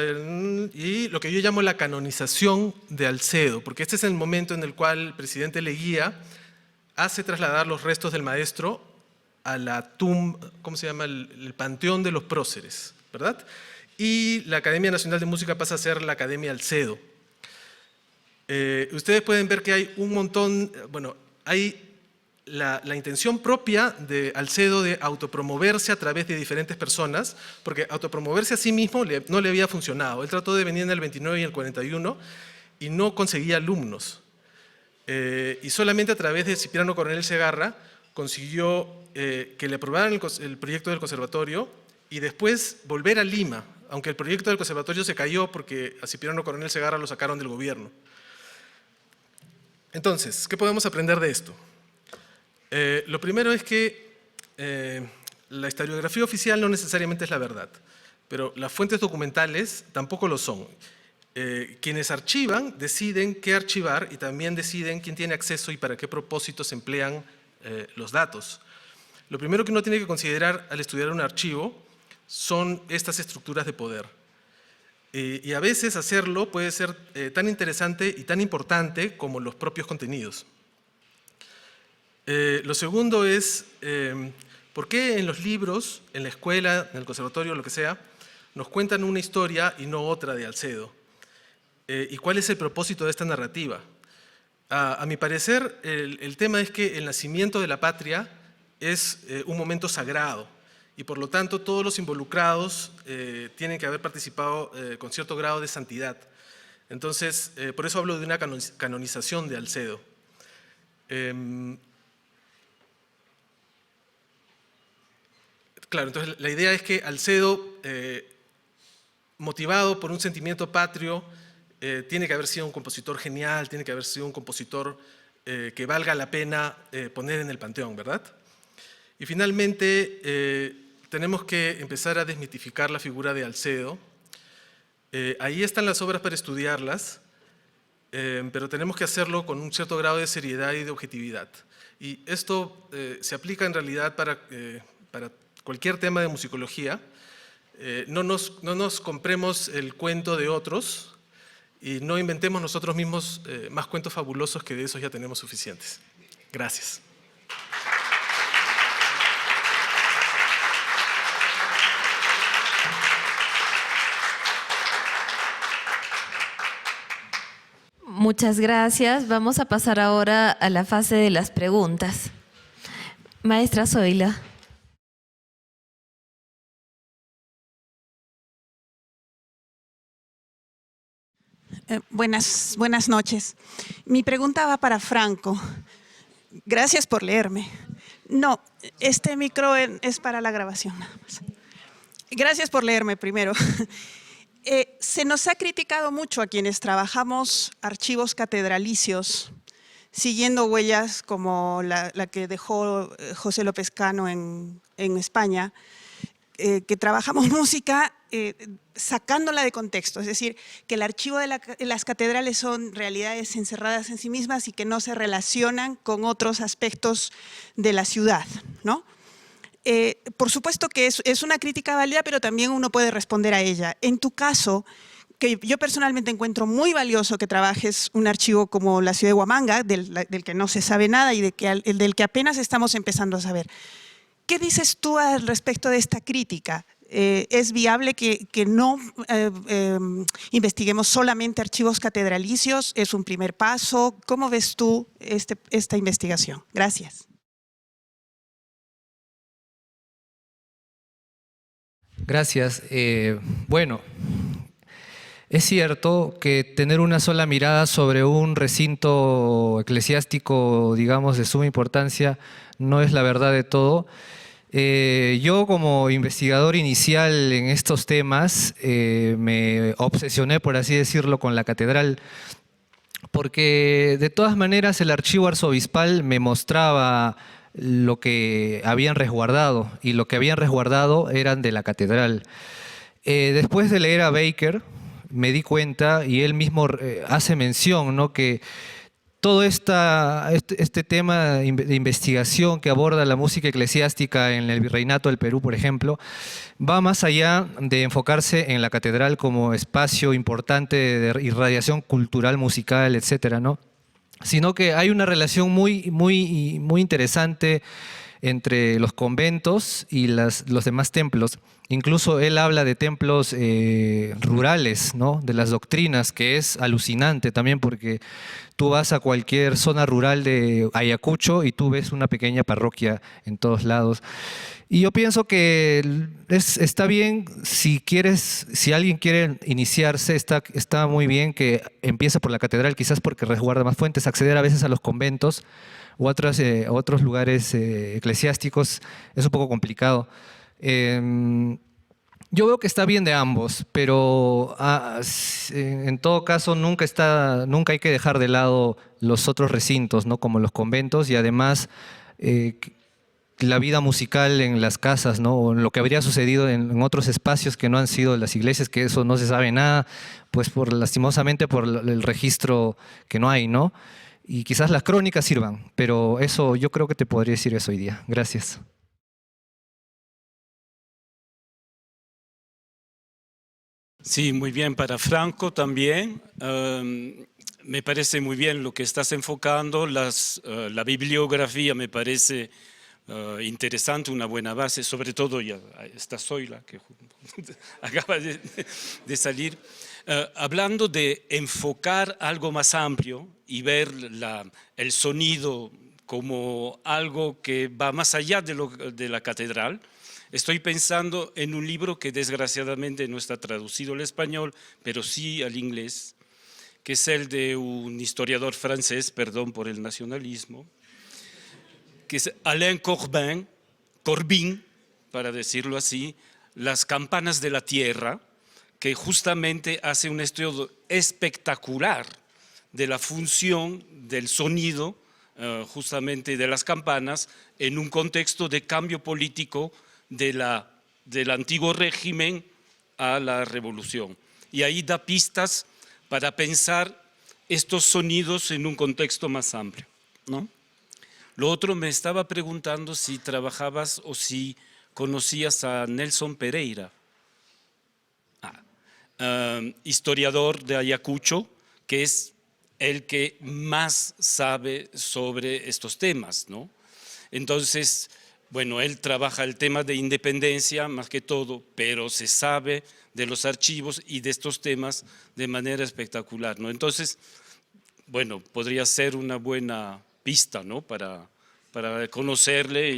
y lo que yo llamo la canonización de Alcedo, porque este es el momento en el cual el presidente Leguía hace trasladar los restos del maestro a la tumba, ¿cómo se llama? El panteón de los próceres, ¿verdad? Y la Academia Nacional de Música pasa a ser la Academia Alcedo. Ustedes pueden ver que hay un montón, bueno, hay la intención propia de Alcedo de autopromoverse a través de diferentes personas, porque autopromoverse a sí mismo no le había funcionado. Él trató de venir en el 29 y el 41 y no conseguía alumnos. Y solamente a través de Cipriano Coronel Segarra consiguió que le aprobaran el proyecto del conservatorio y después volver a Lima, aunque el proyecto del conservatorio se cayó porque a Cipriano Coronel Segarra lo sacaron del gobierno. Entonces, ¿qué podemos aprender de esto? Lo primero es que la historiografía oficial no necesariamente es la verdad, pero las fuentes documentales tampoco lo son. Quienes archivan deciden qué archivar y también deciden quién tiene acceso y para qué propósitos emplean los datos. Lo primero que uno tiene que considerar al estudiar un archivo son estas estructuras de poder. Y a veces hacerlo puede ser tan interesante y tan importante como los propios contenidos. Lo segundo es, ¿por qué en los libros, en la escuela, en el conservatorio, lo que sea, nos cuentan una historia y no otra de Alcedo? ¿Y cuál es el propósito de esta narrativa? A mi parecer, el tema es que el nacimiento de la patria es un momento sagrado y por lo tanto todos los involucrados tienen que haber participado con cierto grado de santidad. Entonces, por eso hablo de una canonización de Alcedo. Claro, entonces la idea es que Alcedo, motivado por un sentimiento patrio, tiene que haber sido un compositor genial, tiene que haber sido un compositor que valga la pena poner en el panteón, ¿verdad? Y finalmente, tenemos que empezar a desmitificar la figura de Alcedo. Ahí están las obras para estudiarlas, pero tenemos que hacerlo con un cierto grado de seriedad y de objetividad. Y esto se aplica en realidad para cualquier tema de musicología. No nos compremos el cuento de otros y no inventemos nosotros mismos más cuentos fabulosos, que de esos ya tenemos suficientes. Gracias. Muchas gracias. Vamos a pasar ahora a la fase de las preguntas. Maestra Zoila. Buenas noches. Mi pregunta va para Franco. Gracias por leerme. No, este micro es para la grabación nada más. Gracias por leerme primero. Se nos ha criticado mucho a quienes trabajamos archivos catedralicios, siguiendo huellas como la que dejó José López Cano en España, que trabajamos música sacándola de contexto, es decir, que el archivo de las catedrales son realidades encerradas en sí mismas y que no se relacionan con otros aspectos de la ciudad, ¿no? Por supuesto que es una crítica válida, pero también uno puede responder a ella. En tu caso, que yo personalmente encuentro muy valioso que trabajes un archivo como la ciudad de Huamanga, del que no se sabe nada y del que apenas estamos empezando a saber. ¿Qué dices tú al respecto de esta crítica? ¿Es viable que no investiguemos solamente archivos catedralicios? ¿Es un primer paso? ¿Cómo ves tú esta investigación? Gracias. Gracias. Bueno, es cierto que tener una sola mirada sobre un recinto eclesiástico, digamos, de suma importancia, no es la verdad de todo. Yo, como investigador inicial en estos temas, me obsesioné, por así decirlo, con la catedral, porque de todas maneras el archivo arzobispal me mostraba lo que habían resguardado, y lo que habían resguardado eran de la catedral. Después de leer a Baker, me di cuenta, y él mismo hace mención, ¿no?, que todo este tema de investigación que aborda la música eclesiástica en el Virreinato del Perú, por ejemplo, va más allá de enfocarse en la catedral como espacio importante de irradiación cultural, musical, etcétera, ¿no?, sino que hay una relación muy interesante entre los conventos y los demás templos. Incluso él habla de templos rurales, ¿no?, de las doctrinas, que es alucinante también, porque tú vas a cualquier zona rural de Ayacucho y tú ves una pequeña parroquia en todos lados. Y yo pienso que está bien, si alguien quiere iniciarse, está muy bien que empiece por la catedral, quizás porque resguarda más fuentes. Acceder a veces a los conventos u otros lugares eclesiásticos es un poco complicado. Yo veo que está bien de ambos, pero en todo caso nunca hay que dejar de lado los otros recintos, ¿no?, como los conventos, y además la vida musical en las casas, ¿no?, o lo que habría sucedido en otros espacios que no han sido las iglesias, que eso no se sabe nada, pues lastimosamente por el registro que no hay, ¿no? y quizás las crónicas sirvan, pero eso yo creo que te podría decir eso hoy día. Gracias. Sí, muy bien para Franco también. Me parece muy bien lo que estás enfocando. La bibliografía me parece interesante, una buena base, sobre todo ya esta Zoila que acaba de salir. Hablando de enfocar algo más amplio y ver el sonido como algo que va más allá de la catedral, estoy pensando en un libro que desgraciadamente no está traducido al español, pero sí al inglés, que es el de un historiador francés, perdón por el nacionalismo, que es Alain Corbin, para decirlo así, Las campanas de la tierra, que justamente hace un estudio espectacular de la función del sonido, justamente de las campanas, en un contexto de cambio político del antiguo régimen a la revolución. Y ahí da pistas para pensar estos sonidos en un contexto más amplio, ¿no? Lo otro, me estaba preguntando si trabajabas o si conocías a Nelson Pereira, historiador de Ayacucho, que es el que más sabe sobre estos temas, ¿no? Entonces, bueno, él trabaja el tema de independencia más que todo, pero se sabe de los archivos y de estos temas de manera espectacular, ¿no? Entonces, bueno, podría ser una buena pista, ¿no? Para conocerle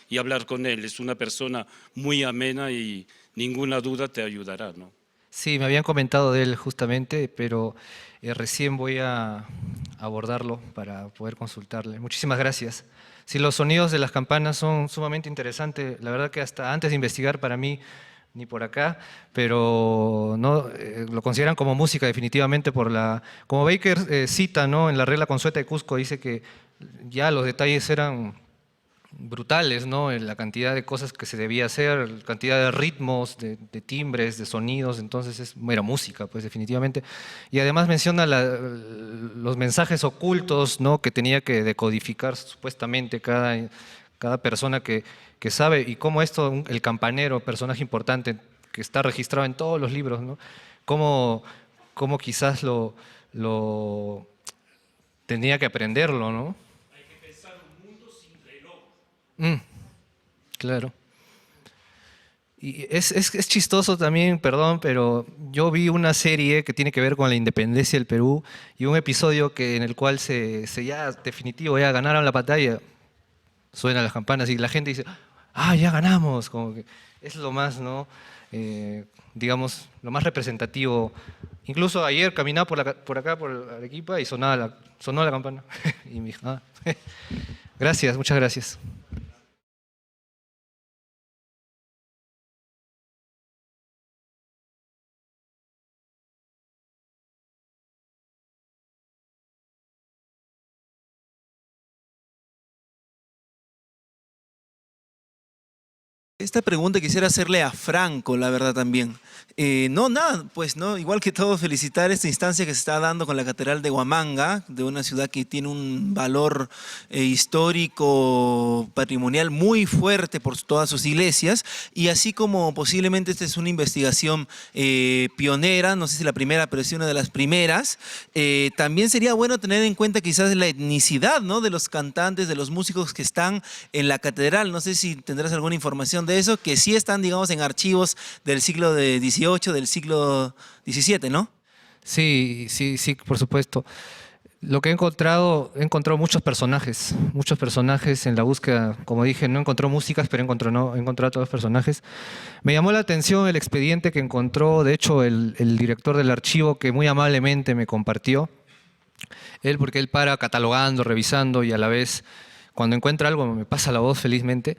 y hablar con él. Es una persona muy amena y ninguna duda te ayudará, ¿no? Sí, me habían comentado de él justamente, pero recién voy a abordarlo para poder consultarle. Muchísimas gracias. Sí, los sonidos de las campanas son sumamente interesantes. La verdad que hasta antes de investigar para mí, ni por acá, pero no lo consideran como música definitivamente como Baker cita, ¿no? En la regla consueta de Cusco dice que ya los detalles eran brutales, ¿no? En la cantidad de cosas que se debía hacer, la cantidad de ritmos, de timbres, de sonidos, entonces era música, pues definitivamente. Y además menciona los mensajes ocultos, ¿no? Que tenía que decodificar supuestamente cada persona que sabe, y cómo esto, el campanero, personaje importante, que está registrado en todos los libros, ¿no? Cómo quizás lo tenía que aprenderlo, ¿no? Claro. Y es chistoso también, perdón, pero yo vi una serie que tiene que ver con la independencia del Perú y un episodio en el cual ya definitivo, ya ganaron la batalla, suenan las campanas y la gente dice, ya ganamos, como que es lo más, ¿no? Digamos, lo más representativo. Incluso ayer caminaba por acá, por Arequipa, y sonó la campana. Y me dijo, gracias, muchas gracias. Esta pregunta quisiera hacerle a Franco, la verdad también. No, nada, pues no, igual que todo, felicitar esta instancia que se está dando con la Catedral de Huamanga, de una ciudad que tiene un valor histórico, patrimonial muy fuerte por todas sus iglesias, y así como posiblemente esta es una investigación pionera, no sé si la primera, pero sí una de las primeras, también sería bueno tener en cuenta quizás la etnicidad, ¿no? De los cantantes, de los músicos que están en la catedral. No sé si tendrás alguna información de eso, que sí están, digamos, en archivos del siglo XVIII, del siglo XVII, ¿no? Sí, por supuesto. Lo que he encontrado muchos personajes en la búsqueda. Como dije, no encontró músicas, pero he encontrado todos los personajes. Me llamó la atención el expediente que encontró, de hecho, el director del archivo, que muy amablemente me compartió. Porque él para catalogando, revisando, y a la vez, cuando encuentra algo, me pasa la voz felizmente.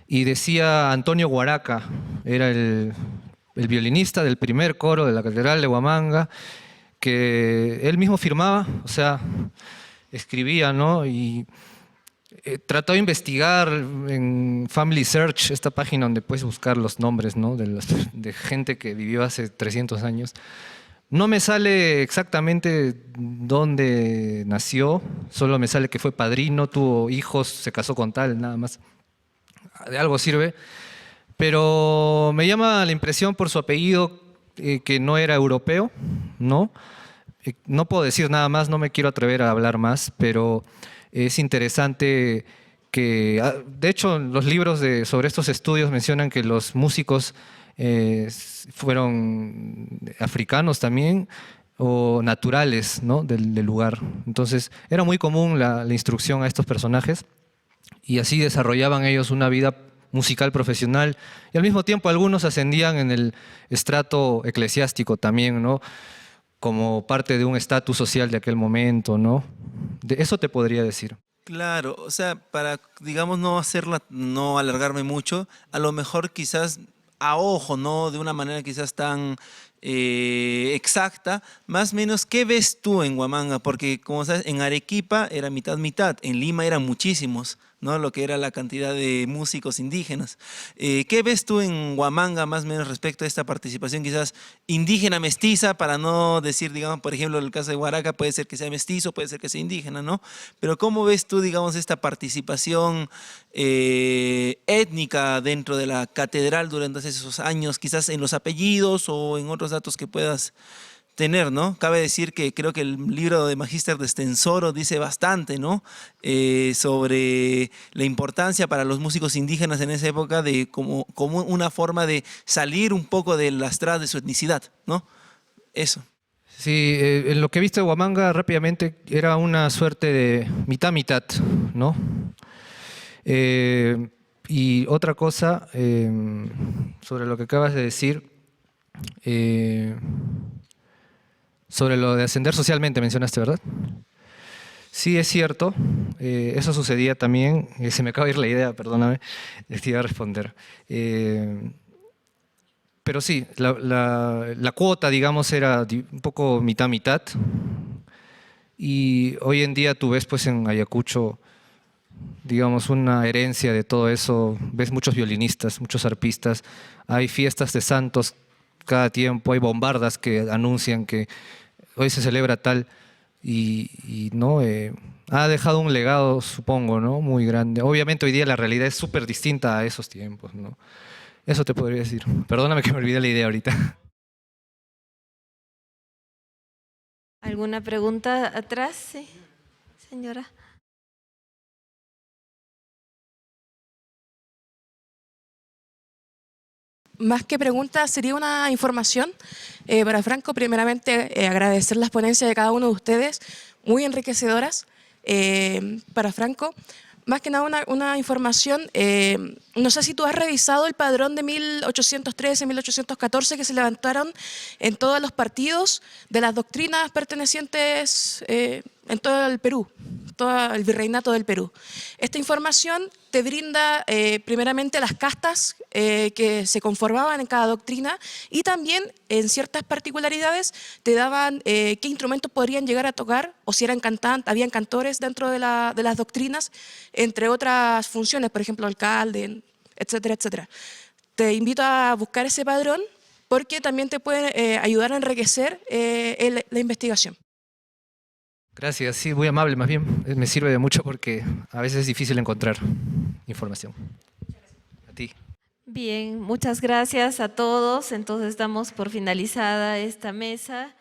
Y decía Antonio Guaraca, era el violinista del primer coro de la Catedral de Huamanga, que él mismo firmaba, o sea, escribía, ¿no? Y trató de investigar en Family Search, esta página donde puedes buscar los nombres, ¿no? de gente que vivió hace 300 años, No me sale exactamente dónde nació, solo me sale que fue padrino, tuvo hijos, se casó con tal, nada más. De algo sirve. Pero me llama la impresión por su apellido que no era europeo, ¿no? No puedo decir nada más, no me quiero atrever a hablar más, pero es interesante que, de hecho, los libros sobre estos estudios mencionan que los músicos fueron africanos también o naturales, ¿no? del lugar. Entonces, era muy común la instrucción a estos personajes y así desarrollaban ellos una vida musical profesional y al mismo tiempo algunos ascendían en el estrato eclesiástico también, ¿no? Como parte de un estatus social de aquel momento, ¿no? De eso te podría decir. Claro, o sea, para, digamos, no alargarme mucho, a lo mejor quizás a ojo, no de una manera quizás tan exacta, más o menos, ¿qué ves tú en Huamanga? Porque, como sabes, en Arequipa era mitad-mitad, en Lima eran muchísimos, ¿no? Lo que era la cantidad de músicos indígenas. ¿Qué ves tú en Huamanga, más o menos, respecto a esta participación quizás indígena mestiza, para no decir, digamos, por ejemplo, en el caso de Huaraca puede ser que sea mestizo, puede ser que sea indígena, ¿no? Pero ¿cómo ves tú, digamos, esta participación étnica dentro de la catedral durante esos años, quizás en los apellidos o en otros datos que puedas tener, ¿no? Cabe decir que creo que el libro de Magíster de Stensoro dice bastante, ¿no? Sobre la importancia para los músicos indígenas en esa época de como una forma de salir un poco de las tras de su etnicidad, ¿no? Eso. Sí, en lo que he visto de Huamanga rápidamente era una suerte de mitad-mitad, ¿no? Y otra cosa sobre lo que acabas de decir, sobre lo de ascender socialmente mencionaste, ¿verdad? Sí, es cierto, eso sucedía también, se me acaba de ir la idea, perdóname, te iba a responder. Pero sí, la cuota, digamos, era un poco mitad-mitad. Y hoy en día tú ves pues en Ayacucho, digamos, una herencia de todo eso. Ves muchos violinistas, muchos arpistas. Hay fiestas de santos cada tiempo, hay bombardas que anuncian que hoy se celebra tal. Y no, ha dejado un legado, supongo, ¿no? Muy grande. Obviamente hoy día la realidad es súper distinta a esos tiempos, ¿no? Eso te podría decir. Perdóname que me olvidé la idea ahorita. ¿Alguna pregunta atrás? Sí, señora. Más que pregunta, sería una información para Franco. Primeramente, agradecer las ponencias de cada uno de ustedes, muy enriquecedoras para Franco. Más que nada una información, no sé si tú has revisado el padrón de 1813, 1814 que se levantaron en todos los partidos de las doctrinas pertenecientes en todo el Perú, todo el virreinato del Perú. Esta información te brinda primeramente las castas que se conformaban en cada doctrina y también en ciertas particularidades te daban qué instrumentos podrían llegar a tocar o si eran cantantes, habían cantores dentro de las doctrinas, entre otras funciones, por ejemplo, alcalde, etcétera, etcétera. Te invito a buscar ese padrón porque también te puede ayudar a enriquecer la investigación. Gracias, sí, muy amable, más bien me sirve de mucho porque a veces es difícil encontrar información. A ti. Bien, muchas gracias a todos. Entonces damos por finalizada esta mesa.